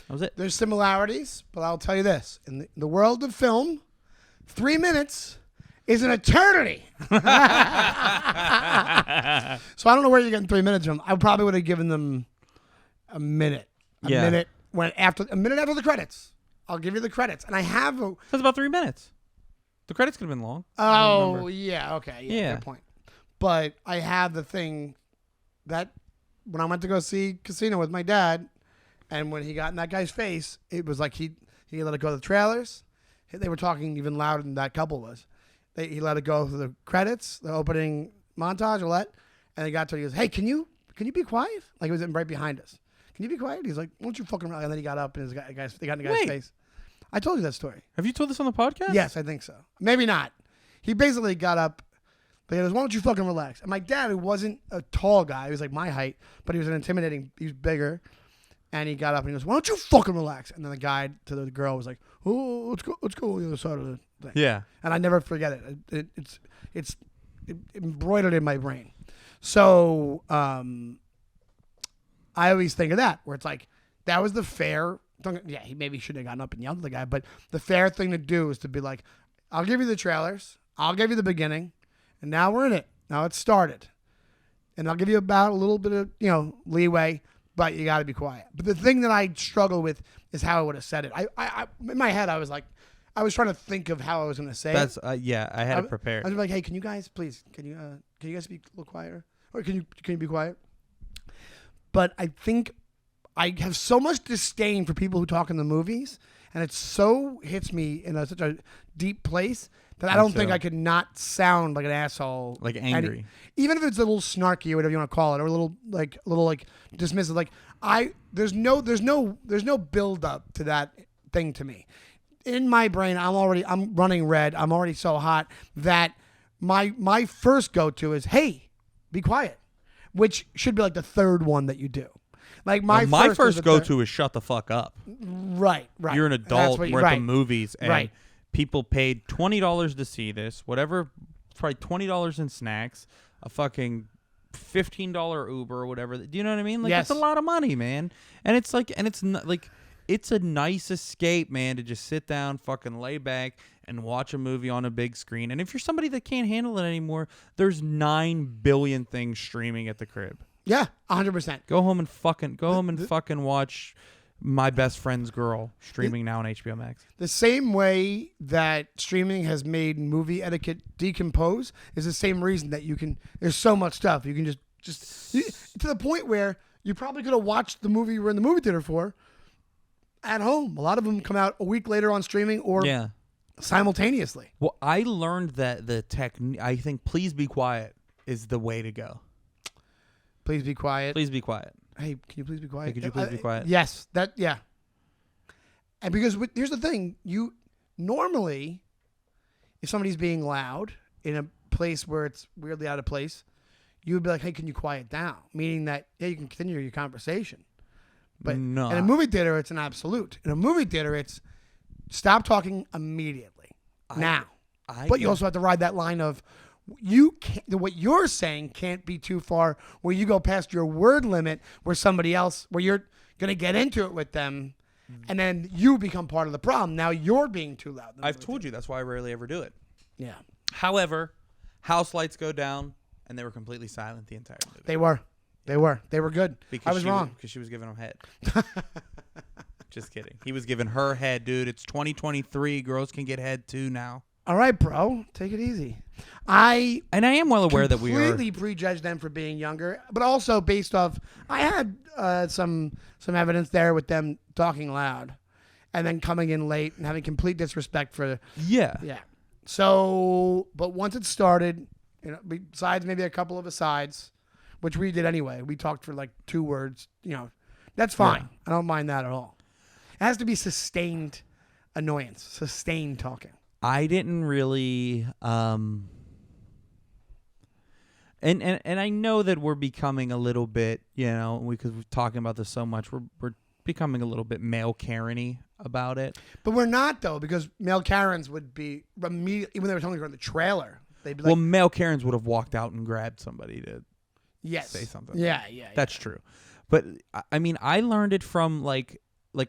That was it. There's similarities, but I'll tell you this. In the world of film, 3 minutes is an eternity. So I don't know where you're getting 3 minutes from. I probably would have given them a minute. A minute after the credits. I'll give you the credits. And I have That's about 3 minutes. The credits could have been long. Oh, yeah. Okay. Yeah. Good point. But I have the thing that when I went to go see Casino with my dad, and when he got in that guy's face, it was like he let it go to the trailers. They were talking even louder than that couple was. He let it go through the credits, the opening montage, and they got to it. He goes, hey, can you be quiet? Like, it was right behind us. Can you be quiet? He's like, why don't you fucking... And then he got up and they got in the guy's face. I told you that story. Have you told this on the podcast? Yes, I think so. Maybe not. He basically got up. But he goes, why don't you fucking relax? And my dad, who wasn't a tall guy, he was like my height, but he was he was bigger. And he got up and he goes, why don't you fucking relax? And then the guy to the girl was like, oh, let's go on the other side of the thing. Yeah. And I never forget it. It's embroidered in my brain. So I always think of that, where it's like, that was the fair... he maybe shouldn't have gotten up and yelled at the guy, but the fair thing to do is to be like, I'll give you the trailers, I'll give you the beginning, and now we're in it. Now it's started. And I'll give you about a little bit of, leeway, but you got to be quiet. But the thing that I struggle with is how I would have said it. I in my head, I was like, I was trying to think of how I was going to say it. I had it prepared. I was like, hey, can you guys, please, can you guys be a little quieter? Or can you be quiet? But I think I have so much disdain for people who talk in the movies, and it so hits me in such a deep place that I don't think I could not sound like an asshole, like angry, even if it's a little snarky or whatever you want to call it, or a little dismissive. Like there's no build up to that thing to me. In my brain, I'm running red. I'm already so hot that my first go to is, hey, be quiet, which should be like the third one that you do. Like my first go-to is shut the fuck up. Right. You're an adult. We're at the movies, and people paid $20 to see this. Whatever, probably $20 in snacks, a fucking $15 Uber or whatever. Do you know what I mean? Like, it's a lot of money, man. And it's like, it's a nice escape, man, to just sit down, fucking lay back, and watch a movie on a big screen. And if you're somebody that can't handle it anymore, there's 9 billion things streaming at the crib. Yeah, 100%. Go home and fucking watch My Best Friend's Girl streaming now on HBO Max. The same way that streaming has made movie etiquette decompose is the same reason that there's so much stuff. You can just to the point where you probably could have watched the movie you were in the movie theater for at home. A lot of them come out a week later on streaming or simultaneously. Well, I learned that I think please be quiet is the way to go. Please be quiet. Please be quiet. Hey, can you please be quiet? Hey, could you please be quiet? Yes. And because here's the thing. You normally, if somebody's being loud in a place where it's weirdly out of place, you would be like, hey, can you quiet down? Meaning that, you can continue your conversation. But in a movie theater, it's an absolute. In a movie theater, it's stop talking immediately. But you also have to ride that line of, what you're saying can't be too far where you go past your word limit where you're going to get into it with them and then you become part of the problem. Now you're being too loud. I've told you that's why I rarely ever do it. Yeah. However, house lights go down and they were completely silent the entire movie. They were good. I was wrong. Because she was giving him head. Just kidding. He was giving her head, dude. It's 2023. Girls can get head too now. All right, bro. Take it easy. I am well aware that we completely prejudged them for being younger, but also based off, I had some evidence there with them talking loud, and then coming in late and having complete disrespect for. Yeah. So, but once it started, besides maybe a couple of asides, which we did anyway, we talked for like 2 words. That's fine. Yeah. I don't mind that at all. It has to be sustained annoyance, sustained talking. I didn't really, and I know that we're becoming a little bit, because we're talking about this so much, we're becoming a little bit male Karen-y about it. But we're not, though, because male Karens would be immediately, even though they were telling her in the trailer, they'd be like... Well, male Karens would have walked out and grabbed somebody to say something. Yeah. That's true. But, I mean, I learned it from, like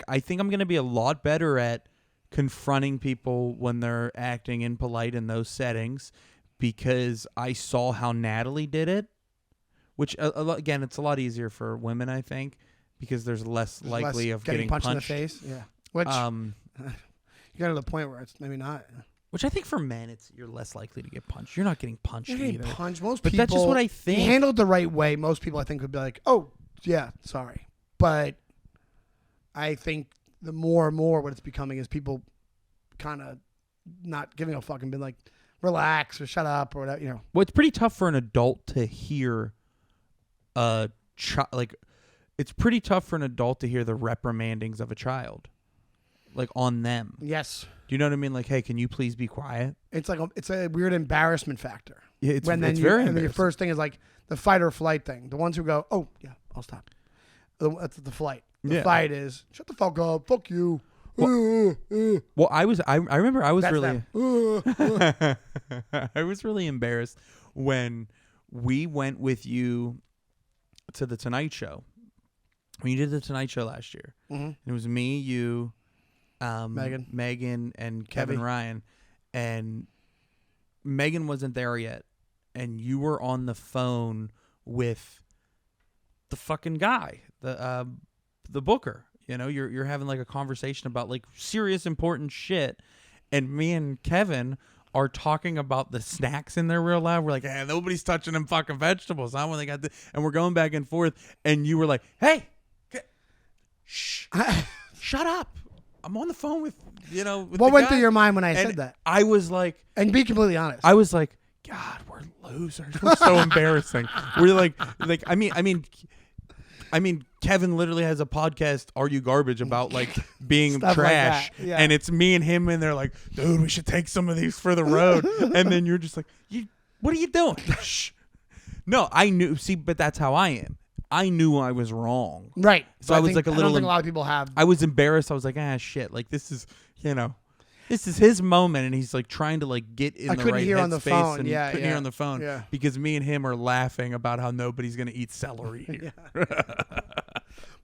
I think I'm going to be a lot better at confronting people when they're acting impolite in those settings because I saw how Natalie did it, which, again, it's a lot easier for women, I think, because there's less likely of getting punched in the face. Yeah. Which, you got to the point where it's maybe not. Which I think for men, you're less likely to get punched. You're not getting punched either. Most but people, that's just what I think. Handled the right way, most people I think would be like, oh, yeah, sorry. But I think the more and more what it's becoming is people kind of not giving a fuck and being like, relax or shut up or whatever, you know. Well, it's pretty tough for an adult to hear it's pretty tough for an adult to hear the reprimandings of a child, like on them. Yes. Do you know what I mean? Like, hey, can you please be quiet? It's like it's a weird embarrassment factor. Yeah, it's very embarrassing. And then your first thing is like the fight or flight thing. The ones who go, oh yeah, I'll stop. That's the flight. The fight is shut the fuck up, fuck you. Well, I remember I was That's really them. I was really embarrassed when we went with you to the Tonight Show. When you did the Tonight Show last year. Mm-hmm. It was me, you, Megan, and Kevin Ryan, and Megan wasn't there yet, and you were on the phone with the fucking guy, the booker. You know, you're having like a conversation about like serious important shit, and me and Kevin are talking about the snacks in there real loud. We're like, hey, nobody's touching them fucking vegetables. Not when they got and we're going back and forth, and you were like, hey, shh, shut up. I'm on the phone with, with what the went guy. through your mind when I said that? I was like, and be completely honest. I was like, God, we're losers. We're so embarrassing. We're like, I mean, Kevin literally has a podcast, Are You Garbage, about like being trash, like yeah. And it's me and him, and they're like, dude, we should take some of these for the road. And then you're just like, what are you doing? Shh. No, I knew. See, but that's how I am. I knew I was wrong. Right. So I was like a little. I don't think a lot of people have. I was embarrassed. I was like, shit. Like this is, this is his moment, and he's like trying to like get in the right headspace. On the phone. Couldn't hear on the phone because me and him are laughing about how nobody's gonna eat celery here.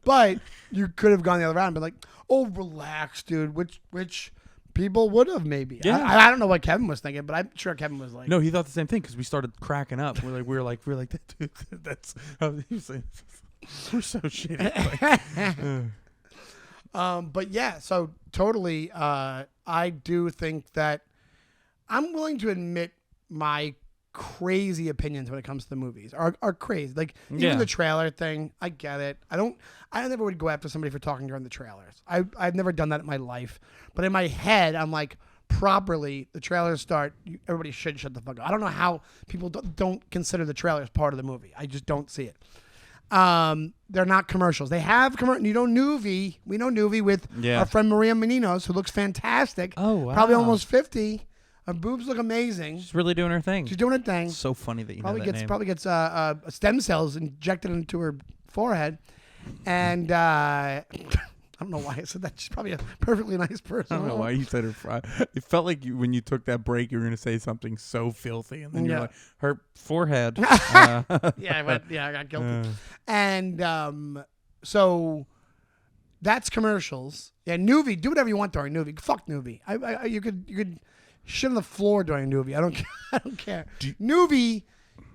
But you could have gone the other round and been like, oh, relax, dude. Which people would have maybe. Yeah. I don't know what Kevin was thinking, but I'm sure Kevin was like. No, he thought the same thing because we started cracking up. We were like, dude, that's. He was like, we're so shitty. But yeah, so totally. I do think that I'm willing to admit my crazy opinions when it comes to the movies are crazy. Like even the trailer thing, I get it. I never would go after somebody for talking during the trailers. I've never done that in my life. But in my head, I'm like, properly, the trailers start. Everybody should shut the fuck up. I don't know how people don't consider the trailers part of the movie. I just don't see it. They're not commercials. They have Nuvi. We know Nuvi with our friend Maria Meninos, who looks fantastic. Oh, wow. Probably almost 50. Her boobs look amazing. She's really doing her thing. She's doing her thing. It's so funny that you know that name. Probably gets stem cells injected into her forehead. And I don't know why I said that. She's probably a perfectly nice person. I don't know why you said her. It felt like when you took that break, you were going to say something so filthy. And then you're like, her forehead. Yeah, I got guilty. And so that's commercials. Yeah, Nuvi, do whatever you want during Nuvi. Fuck Nuvi. You could shit on the floor during Nuvi. I don't care. Nuvi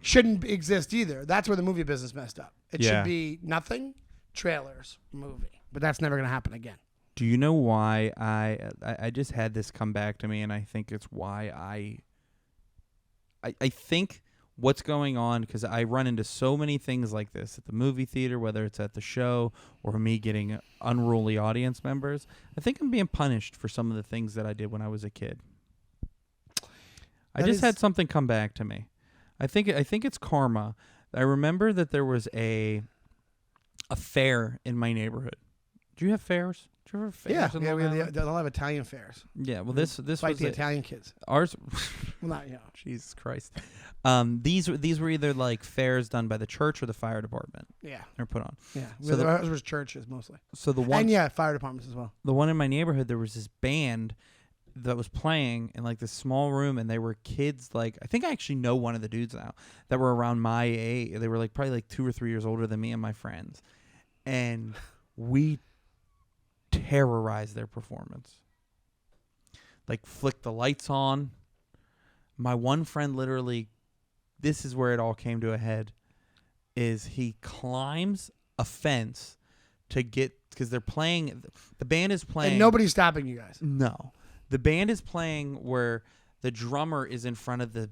shouldn't exist either. That's where the movie business messed up. It should be nothing, trailers, movie. But that's never going to happen again. Do you know why I just had this come back to me, and I think it's why I think what's going on, because I run into so many things like this at the movie theater, whether it's at the show or me getting unruly audience members. I think I'm being punished for some of the things that I did when I was a kid. I just had something come back to me. I think it's karma. I remember that there was a fair in my neighborhood. Do you have fairs? you ever fairs? Yeah, in we Long have Island? a lot of Italian fairs. Yeah, well, this Fight was the Italian kids. ours. Well, not Jesus Christ. These were either like fairs done by the church or the fire department. Yeah, they're put on. yeah. So Ours was churches mostly. So the one, and fire departments as well. The one in my neighborhood, there was this band that was playing in like this small room, and they were kids. Like, I think I actually know one of the dudes now that were around my age. They were like probably like 2 or 3 years older than me and my friends, and we terrorized their performance. Like, flicked the lights on. My one friend literally, this is where it all came to a head, is he climbs a fence to get, because they're playing, the band is playing. And nobody's stopping you guys. No. The band is playing where the drummer is in front of a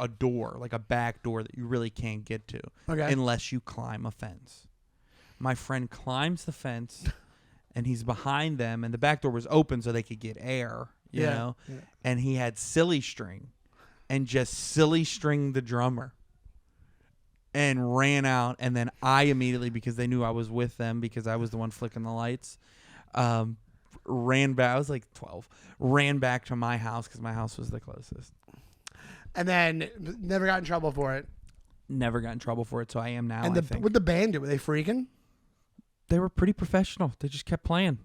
door, like a back door that you really can't get to unless you climb a fence. My friend climbs the fence, and he's behind them, and the back door was open so they could get air, you know? Yeah. And he had silly string and just silly stringed the drummer and ran out. And then I immediately, because they knew I was with them because I was the one flicking the lights, ran back. I was like 12. Ran back to my house because my house was the closest. And then never got in trouble for it. Never got in trouble for it, so I am now. And what'd the band do? Were they freaking? They were pretty professional. They just kept playing.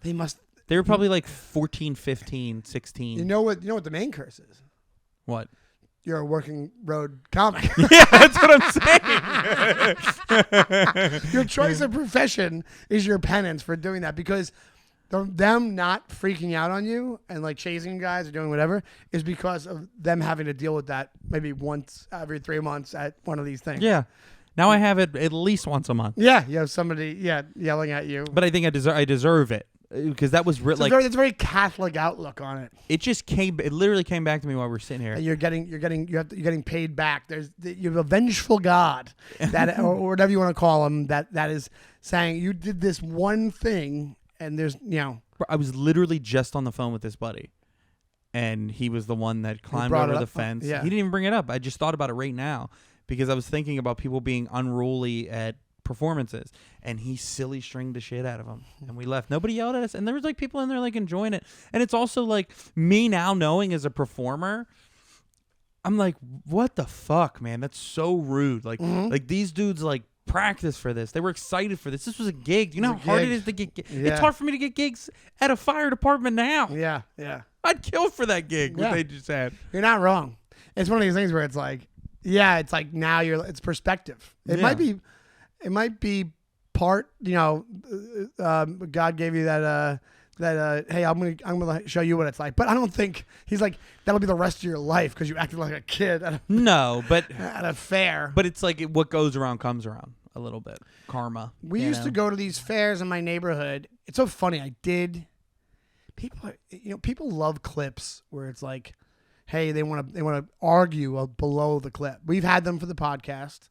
They were probably like 14, 15, 16. You know what the main curse is? What? You're a working road comic. Yeah, that's what I'm saying. Your choice of profession is your penance for doing that, because them not freaking out on you and like chasing you guys or doing whatever is because of them having to deal with that maybe once every 3 months at one of these things. Yeah. Now I have it at least once a month. Yeah, you have somebody yelling at you. But I think I deserve it, because that was it's a very Catholic outlook on it. It literally came back to me while we were sitting here. And you're getting paid back. You have a vengeful God that or whatever you want to call him that is saying you did this one thing, and there's I was literally just on the phone with this buddy, and he was the one that climbed over the fence. Yeah. He didn't even bring it up. I just thought about it right now because I was thinking about people being unruly at performances, and he silly stringed the shit out of them, and we left. Nobody yelled at us, and there was like people in there like enjoying it. And it's also like me now knowing as a performer, I'm like, what the fuck, man? That's so rude. Like like these dudes like practice for this. They were excited for this. This was a gig. You know how hard it is to get gigs? Yeah. It's hard for me to get gigs at a fire department now. Yeah, yeah. I'd kill for that gig what they just had. You're not wrong. It's one of these things where it's like, yeah, it's like now it's perspective. It might be part, God gave you that hey, I'm gonna show you what it's like. But I don't think he's like that'll be the rest of your life because you acted like a kid at a fair. But it's like what goes around comes around a little bit. Karma. We used to go to these fairs in my neighborhood. It's so funny. People love clips where it's like, hey, they want to argue below the clip. We've had them for the podcast,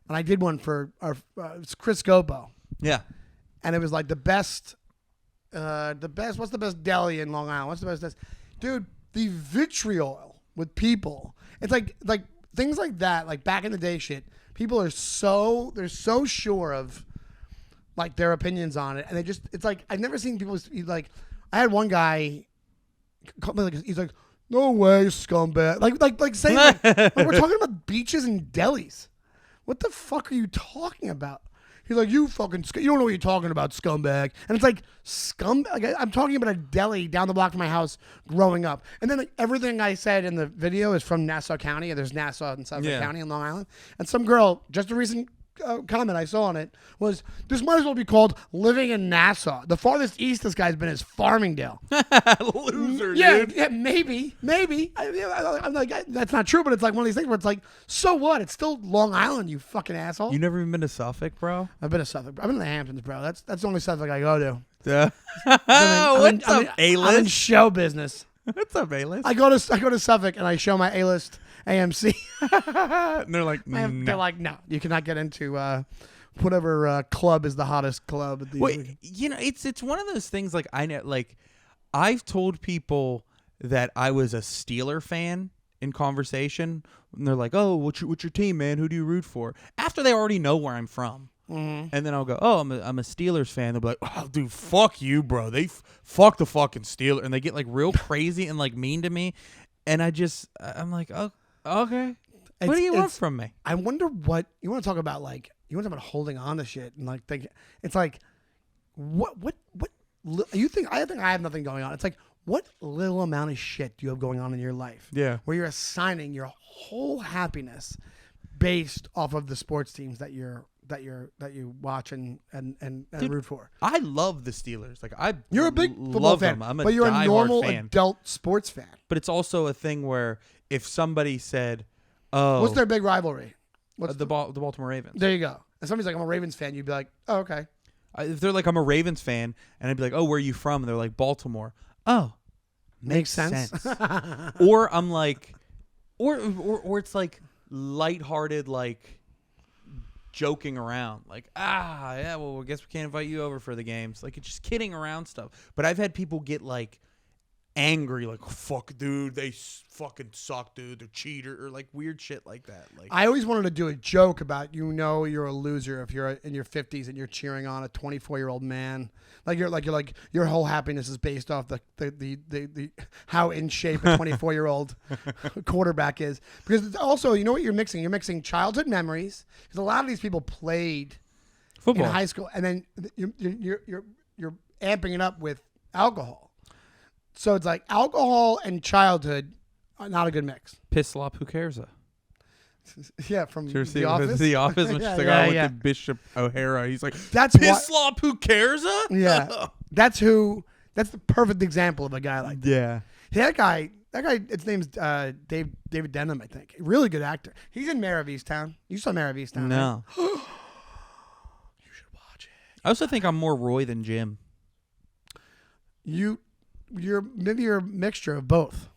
and I did one for our it's Chris Gopo. Yeah, and it was like the best. What's the best deli in Long Island? What's the best? Dude, the vitriol with people. It's like things like that. Like back in the day, shit. People are so sure of like their opinions on it, and it's like I've never seen people like. I had one guy. He's like, no way, scumbag. Like saying like, we're talking about beaches and delis. What the fuck are you talking about? He's like, you don't know what you're talking about, scumbag. And it's like, like I'm talking about a deli down the block from my house growing up. And then like everything I said in the video is from Nassau County. And there's Nassau and Suffolk County in Long Island. And some girl, just a recent comment I saw on it was, this might as well be called living in Nassau. The farthest east this guy's been is Farmingdale. Loser, dude. Yeah, maybe. I'm like, that's not true, but it's like one of these things where it's like, so what? It's still Long Island, you fucking asshole. You never even been to Suffolk, bro? I've been to Suffolk. I've been to the Hamptons, bro. That's the only Suffolk I go to. Yeah. What's up, A-list? I'm in show business. What's up, A-list? I go to Suffolk and I show my A-list AMC. And they're like, no. They're like, no, you cannot get into whatever club is the hottest club. It's one of those things. Like I know, like I've told people that I was a Steeler fan in conversation, and they're like, oh, what's your team, man? Who do you root for? After they already know where I'm from. And then I'll go, oh, I'm a Steelers fan. They'll be like, oh, dude, fuck you, bro. They fuck the fucking Steelers. And they get like real crazy and like mean to me. And I'm like, oh, okay. What do you want from me? I wonder what you want to talk about. Like, you want to talk about holding on to shit and like it's like, what you think? I think I have nothing going on. It's like, what little amount of shit do you have going on in your life? Yeah. Where you're assigning your whole happiness based off of the sports teams that you watch and Dude, root for. I love the Steelers. Like you're a big football fan, them. but you're a normal adult sports fan. But it's also a thing where if somebody said, "Oh, what's their big rivalry?" What's the Baltimore Ravens? There you go. And somebody's like, "I'm a Ravens fan," you'd be like, "Oh, okay." If they're like, "I'm a Ravens fan," and I'd be like, "Oh, where are you from?" And they're like, "Baltimore." Oh, makes sense. Or I'm like, or it's like lighthearted, like joking around, like, yeah, well, I guess we can't invite you over for the games. Like, it's just kidding around stuff. But I've had people get like angry, like, fuck, dude, they fucking suck, dude, they're cheater, or like weird shit like that. Like, I always wanted to do a joke about, you're a loser if you're in your 50s and you're cheering on a 24-year-old man. Like your whole happiness is based off the how in shape a 24-year-old quarterback is. Because it's also, you know what you're mixing? You're mixing childhood memories, because a lot of these people played football in high school, and then you're amping it up with alcohol. So it's like alcohol and childhood are not a good mix. Pisslop, who cares? Yeah, from The Office. The Office, which is the guy with the Bishop O'Hara. He's like, that's Pisslop, who cares? Yeah, that's the perfect example of a guy like that. Yeah, that guy. His name's David Denham, I think. Really good actor. He's in Mayor of Easttown. You saw Mayor of Easttown? No. Right? You should watch it. I also think I'm more Roy than Jim. You're a mixture of both.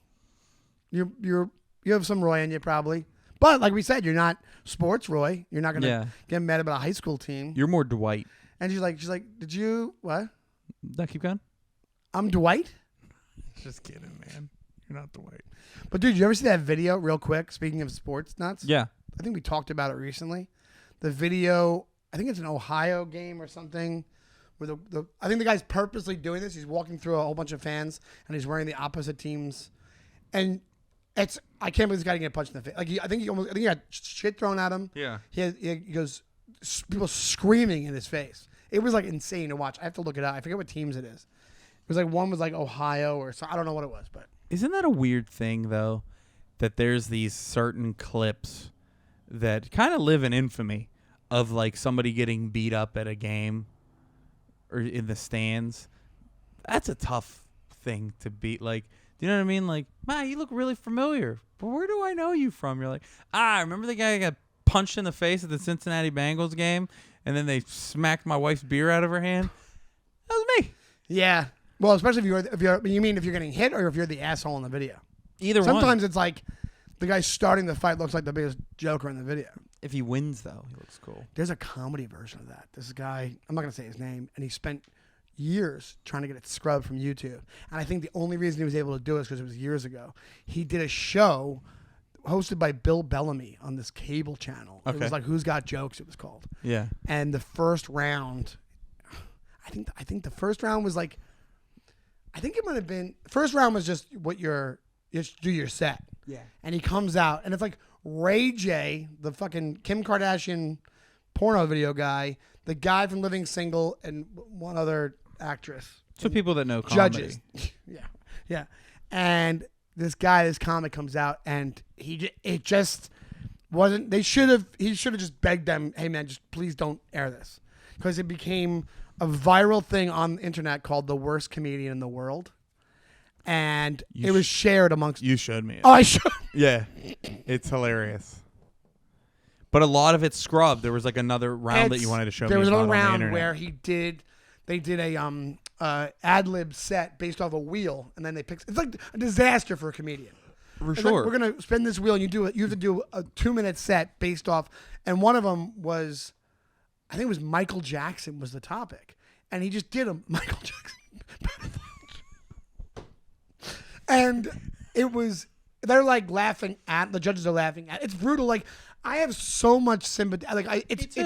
You have some Roy in you probably, but like we said, you're not sports Roy. You're not gonna get mad about a high school team. You're more Dwight. And she's like, did you what? No, keep going. I'm Dwight. Just kidding, man. You're not Dwight. But dude, you ever see that video? Real quick, speaking of sports nuts. Yeah. I think we talked about it recently. The video. I think it's an Ohio game or something. I think the guy's purposely doing this. He's walking through a whole bunch of fans, and he's wearing the opposite teams. And I can't believe this guy didn't get punched in the face. Like I think he got shit thrown at him. Yeah. He goes, people screaming in his face. It was like insane to watch. I have to look it up. I forget what teams it is. It was like one was like Ohio or so. I don't know what it was, but isn't that a weird thing though, that there's these certain clips that kind of live in infamy of like somebody getting beat up at a game or in the stands? That's a tough thing to beat. Like, do you know what I mean? Like, man, you look really familiar, but where do I know you from? You're like, remember the guy who got punched in the face at the Cincinnati Bengals game, and then they smacked my wife's beer out of her hand? That was me. Yeah. Well, especially if you're getting hit or if you're the asshole in the video. Either one. Sometimes it's like the guy starting the fight looks like the biggest joker in the video. If he wins, though, he looks cool. There's a comedy version of that. This guy, I'm not going to say his name, and he spent years trying to get it scrubbed from YouTube. And I think the only reason he was able to do it is because it was years ago. He did a show hosted by Bill Bellamy on this cable channel. Okay. It was like Who's Got Jokes, it was called. Yeah. And the first round, I think the first round was like, I think it might have been, first round was just just do your set. Yeah. And he comes out, and it's like Ray J, the fucking Kim Kardashian porno video guy, the guy from Living Single, and one other actress. So people that know comedy. Judges. Yeah. And this comic comes out, and it just wasn't, he should have just begged them, hey man, just please don't air this. Because it became a viral thing on the internet called The Worst Comedian in the World. And it was shared amongst... You showed me it. Oh, I showed... Yeah. It's hilarious. But a lot of it's scrubbed. There was like another round that you wanted to show me. There was another round where they did a ad-lib set based off a wheel, and then they picked... It's like a disaster for a comedian. For sure. Like, we're going to spin this wheel, and you have to do a 2-minute set based off... And one of them was... I think it was Michael Jackson was the topic. And he just did a Michael Jackson. And it was, they're like laughing at, the judges are laughing at, it's brutal. Like, I have so much sympathy. Like it's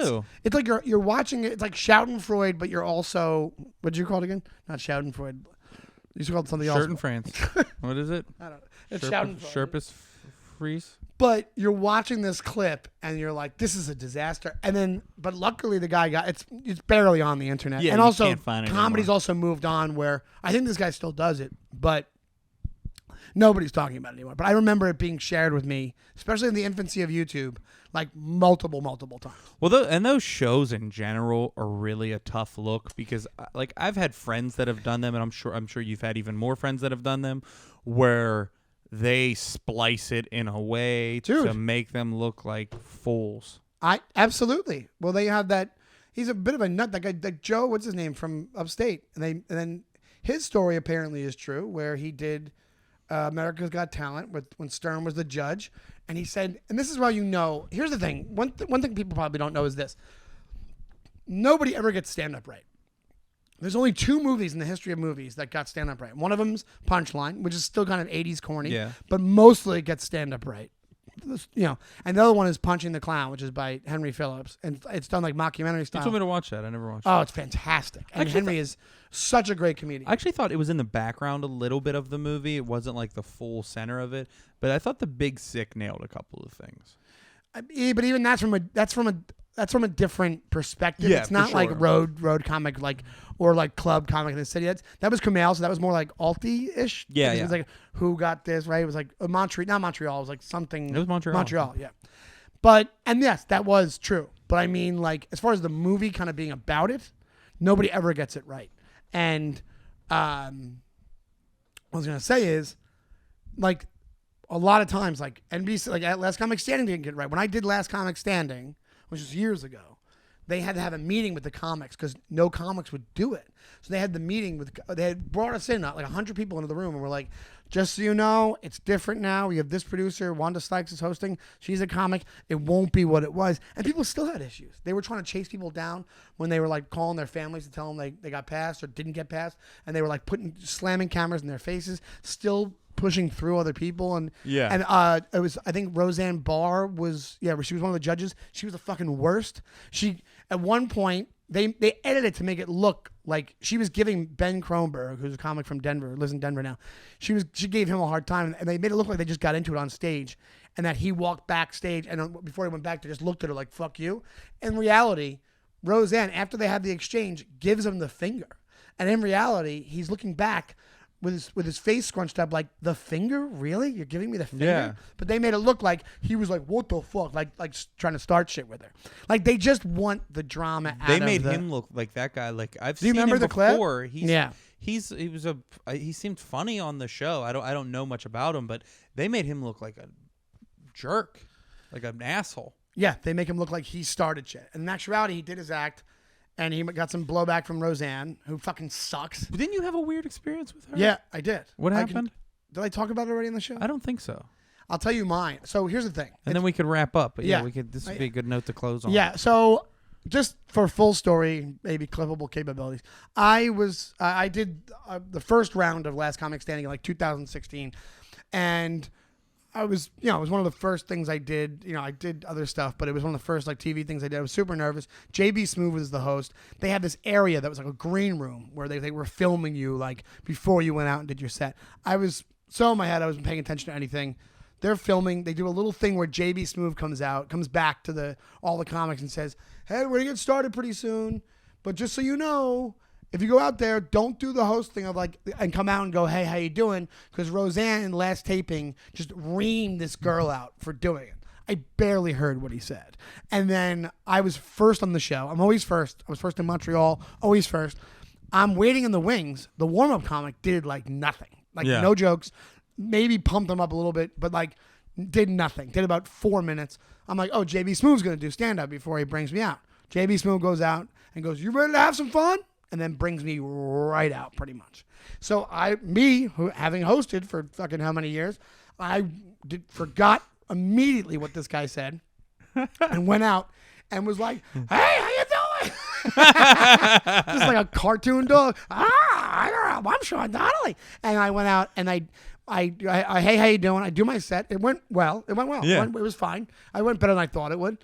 like you're watching it. It's like Schadenfreude, but you're also what did you call it again? Not Schadenfreude. You used to call it something else. Schadenfreude. What is it? I don't know. It's Schadenfreude. Sherpas freeze. But you're watching this clip and you're like, this is a disaster. And then, but luckily the guy got it's barely on the internet. Yeah, and also can't find it comedy's anymore. also moved on where I think this guy still does it, but nobody's talking about it anymore. But I remember it being shared with me, especially in the infancy of YouTube, like multiple times. Well, those shows in general are really a tough look because, like, I've had friends that have done them, and I'm sure you've had even more friends that have done them, where they splice it in a way to make them look like fools. Absolutely. Well, they have that. He's a bit of a nut. That guy, like Joe, what's his name from upstate, and then his story apparently is true, where he did America's Got Talent when Stern was the judge, and he said, and this is why here's the thing. One thing people probably don't know is this: nobody ever gets stand up right. There's only 2 movies in the history of movies that got stand up right. One of them's Punchline, which is still kind of 80s corny, but mostly it gets stand up right. And the other one is Punching the Clown, which is by Henry Phillips, and it's done like mockumentary style. You told me to watch that. I never watched it. Oh, it's fantastic. And Henry is such a great comedian. I actually thought it was in the background a little bit of the movie. It wasn't like the full center of it, but I thought The Big Sick nailed a couple of things. But even that's from a different perspective. Yeah, it's not like road comic or like club comic in the city. That was Kumail, so that was more like alty-ish. Yeah, It was like who got this right. It was like Montreal. It was like something. It was Montreal. Montreal, yeah. But yes, that was true. But I mean, like as far as the movie kind of being about it, nobody ever gets it right. And what I was gonna say is, like, a lot of times, like NBC, like at Last Comic Standing didn't get it right. When I did Last Comic Standing, which was years ago, they had to have a meeting with the comics because no comics would do it. So they had the meeting they had brought us in, like 100 people into the room, and we're like, just so you know, it's different now. We have this producer, Wanda Sykes is hosting. She's a comic. It won't be what it was. And people still had issues. They were trying to chase people down when they were like calling their families to tell them they got passed or didn't get passed. And they were like slamming cameras in their faces, still pushing through other people. And it was, I think Roseanne Barr was, she was one of the judges. She was the fucking worst. She, at one point, they edited it to make it look like she was giving Ben Kronberg, who's a comic from Denver, lives in Denver now. She gave him a hard time, and they made it look like they just got into it on stage, and that he walked backstage, and before he went back, they just looked at her like "fuck you." In reality, Roseanne, after they had the exchange, gives him the finger, and in reality, he's looking back with his face scrunched up, like, the finger? Really? You're giving me the finger? Yeah. But they made it look like he was like, what the fuck? Like trying to start shit with her. Like, they just want the drama out of They made him look like that guy. Like, I've Do you seen remember him the before. clip? He seemed funny on the show. I don't know much about him, but they made him look like a jerk, like an asshole. Yeah, they make him look like he started shit. And in actuality, he did his act, and he got some blowback from Roseanne, who fucking sucks. But didn't you have a weird experience with her? Yeah, I did. What happened? Did I talk about it already on the show? I don't think so. I'll tell you mine. So here's the thing. And then we could wrap up. But yeah, this would be a good note to close on. Yeah, so just for full story, maybe clippable capabilities, I did the first round of Last Comic Standing in like 2016, and it was one of the first things I did. I did other stuff, but it was one of the first like TV things I did. I was super nervous. JB Smoove was the host. They had this area that was like a green room where they were filming you like before you went out and did your set. I was so in my head, I wasn't paying attention to anything. They're filming. They do a little thing where JB Smoove comes back to all the comics and says, "Hey, we're gonna get started pretty soon, but just so you know, if you go out there, don't do the host thing of like, and come out and go, hey, how you doing? Because Roseanne in last taping just reamed this girl out for doing it. I barely heard what he said. And then I was first on the show. I'm always first. I was first in Montreal, always first. I'm waiting in the wings. The warm-up comic did like nothing. No jokes. Maybe pumped them up a little bit, but like did nothing. Did about 4 minutes. I'm like, oh, JB Smoove's going to do stand-up before he brings me out. JB Smoove goes out and goes, you ready to have some fun? And then brings me right out pretty much. So having hosted for fucking how many years, forgot immediately what this guy said and went out and was like, hey, how you doing? Just like a cartoon dog. I don't know. I'm Sean Donnelly. And I went out and hey, how you doing? I do my set. It went well. Yeah. It was fine. I went better than I thought it would.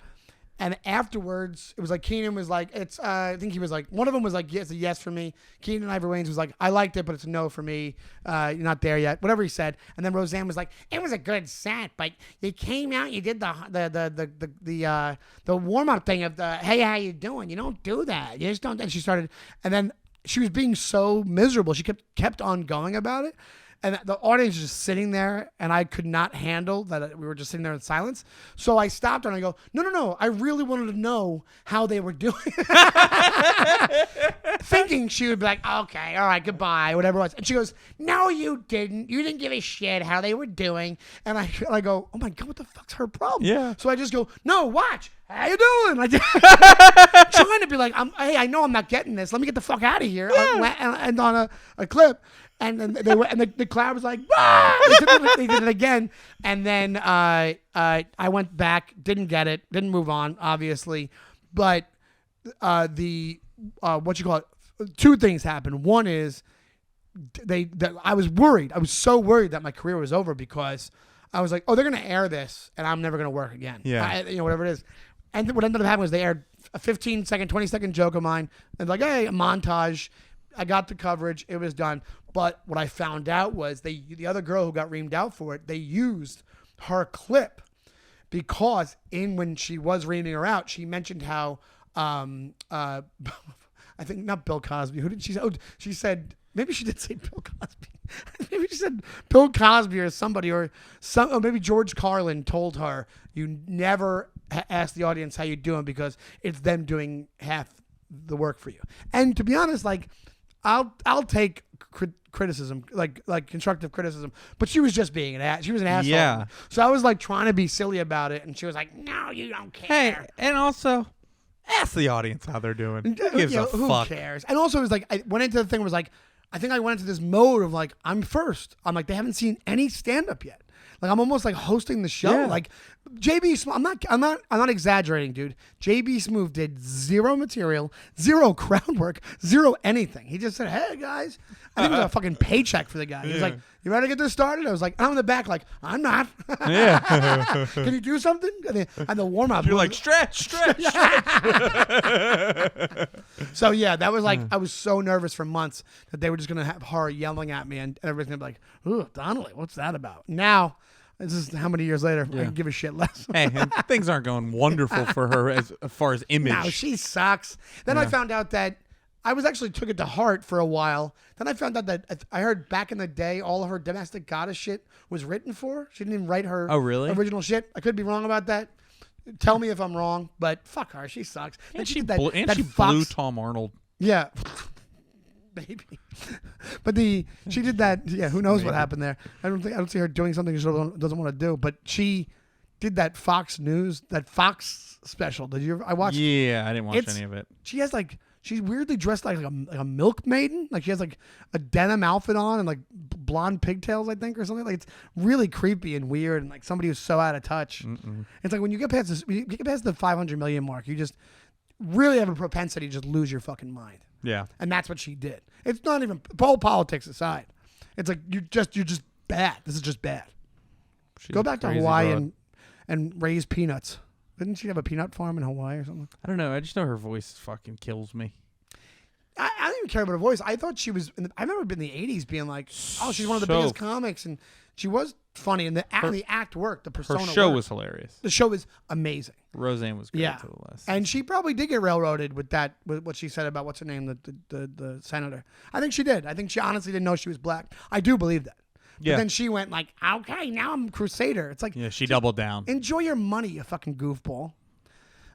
And afterwards, it was like Keenan was like, I think he was like, one of them was like, it's a yes for me. Keenan Ivory Wayans was like, I liked it, but it's a no for me. You're not there yet. Whatever he said. And then Roseanne was like, it was a good set, but you came out, you did the warm up thing of the, hey, how you doing? You don't do that. You just don't. And she started, and then she was being so miserable. She kept on going about it. And the audience was just sitting there, and I could not handle that we were just sitting there in silence. So I stopped her, and I go, no. I really wanted to know how they were doing. Thinking she would be like, okay, all right, goodbye, whatever it was. And she goes, no, you didn't. You didn't give a shit how they were doing. And I go, oh, my God, what the fuck's her problem? Yeah. So I just go, no, watch. How you doing? Like, trying to be like, hey, I know I'm not getting this. Let me get the fuck out of here. Yeah. And on a clip. And then they went, and the crowd was like, they did it again. And then I went back, didn't get it, didn't move on, obviously. But what you call it, two things happened. One is I was worried. I was so worried that my career was over because I was like, oh, they're going to air this and I'm never going to work again. Yeah. Whatever it is. And what ended up happening was they aired a 15-second, 20-second joke of mine. And like, hey, a montage. I got the coverage. It was done. But what I found out was the other girl who got reamed out for it, they used her clip because when she was reaming her out, she mentioned how I think not Bill Cosby. Who did she say? Oh, she said maybe she did say Bill Cosby. Maybe she said Bill Cosby or somebody or maybe George Carlin told her you never ask the audience how you're doing because it's them doing half the work for you. And to be honest, like I'll take criticism, like constructive criticism, but she was just being she was an asshole. Yeah. So I was like trying to be silly about it, and she was like, "No, you don't care." Hey, and also ask the audience how they're doing. Who gives a who fuck? cares? And also, it was like I went into the thing was like I think I went into this mode of like I'm first. I'm like they haven't seen any stand up yet. Like I'm almost like hosting the show. Yeah. Like JB Smoove, I'm not exaggerating, dude. JB Smoove did zero material, zero crowd work, zero anything. He just said, "Hey guys," I think it was a fucking paycheck for the guy. He was like, "You ready to get this started?" I was like, I'm in the back, like I'm not. Yeah. Can you do something? And the warm up. You're like stretch. So yeah, that was like I was so nervous for months that they were just gonna have her yelling at me and everything's gonna be like, "Ooh, Donnelly, what's that about?" Now. This is how many years later I can give a shit less. Hey, and things aren't going wonderful for her as far as image. No, she sucks. Then I found out that I was actually took it to heart for a while. Then I found out that I heard back in the day all of her domestic goddess shit was written for. She didn't even write her original shit. I could be wrong about that. Tell me if I'm wrong, but fuck her. She sucks. And she blew Tom Arnold. Yeah. Maybe, but she did that. Yeah, who knows what happened there? I don't see her doing something she doesn't want to do. But she did that Fox special. Did you? I watched. Yeah, I didn't watch any of it. She has she's weirdly dressed like a milk maiden. Like she has like a denim outfit on and like blonde pigtails, I think, or something. Like it's really creepy and weird and like somebody who's so out of touch. It's like when you get past the 500 million mark, you just really have a propensity to just lose your fucking mind. Yeah. And that's what she did. It's not even politics aside. It's like you're just bad. This is just bad. Go back to Hawaii and raise peanuts. Didn't she have a peanut farm in Hawaii or something? I don't know. I just know her voice fucking kills me. I don't even care about her voice. I thought she was. I remember in the '80s being like, "Oh, she's one of the biggest comics," and she was funny. And the act worked. The persona. Her show worked. was hilarious. The show was amazing. Roseanne was great to the last. And she probably did get railroaded with that. With what she said about what's her name, the senator. I think she did. I think she honestly didn't know she was black. I do believe that. But then she went like, "Okay, now I'm Crusader." It's like she doubled down. Enjoy your money, you fucking goofball.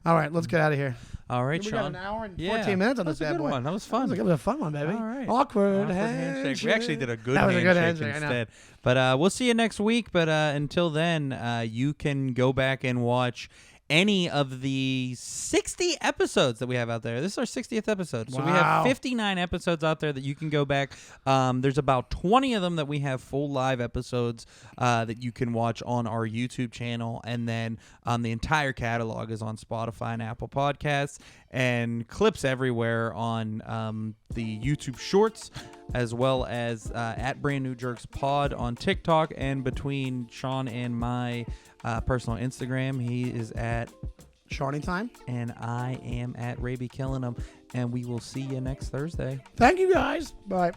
All right, let's get out of here. All right, we Sean. got an hour and 14 minutes on this bad boy. That was fun. That was a fun one, baby. All right. Awkward handshake. We actually did a good handshake instead. But we'll see you next week. But until then, you can go back and watch any of the 60 episodes that we have out there. This is our 60th episode. So we have 59 episodes out there that you can go back. There's about 20 of them that we have full live episodes that you can watch on our YouTube channel. And then the entire catalog is on Spotify and Apple Podcasts. and clips everywhere on the YouTube Shorts, as well as at Brand New Jerks Pod on TikTok, and between Sean and my personal Instagram, he is at Shawnee Time, and I am at Raby Killing 'em, and we will see you next Thursday. Thank you guys. Bye.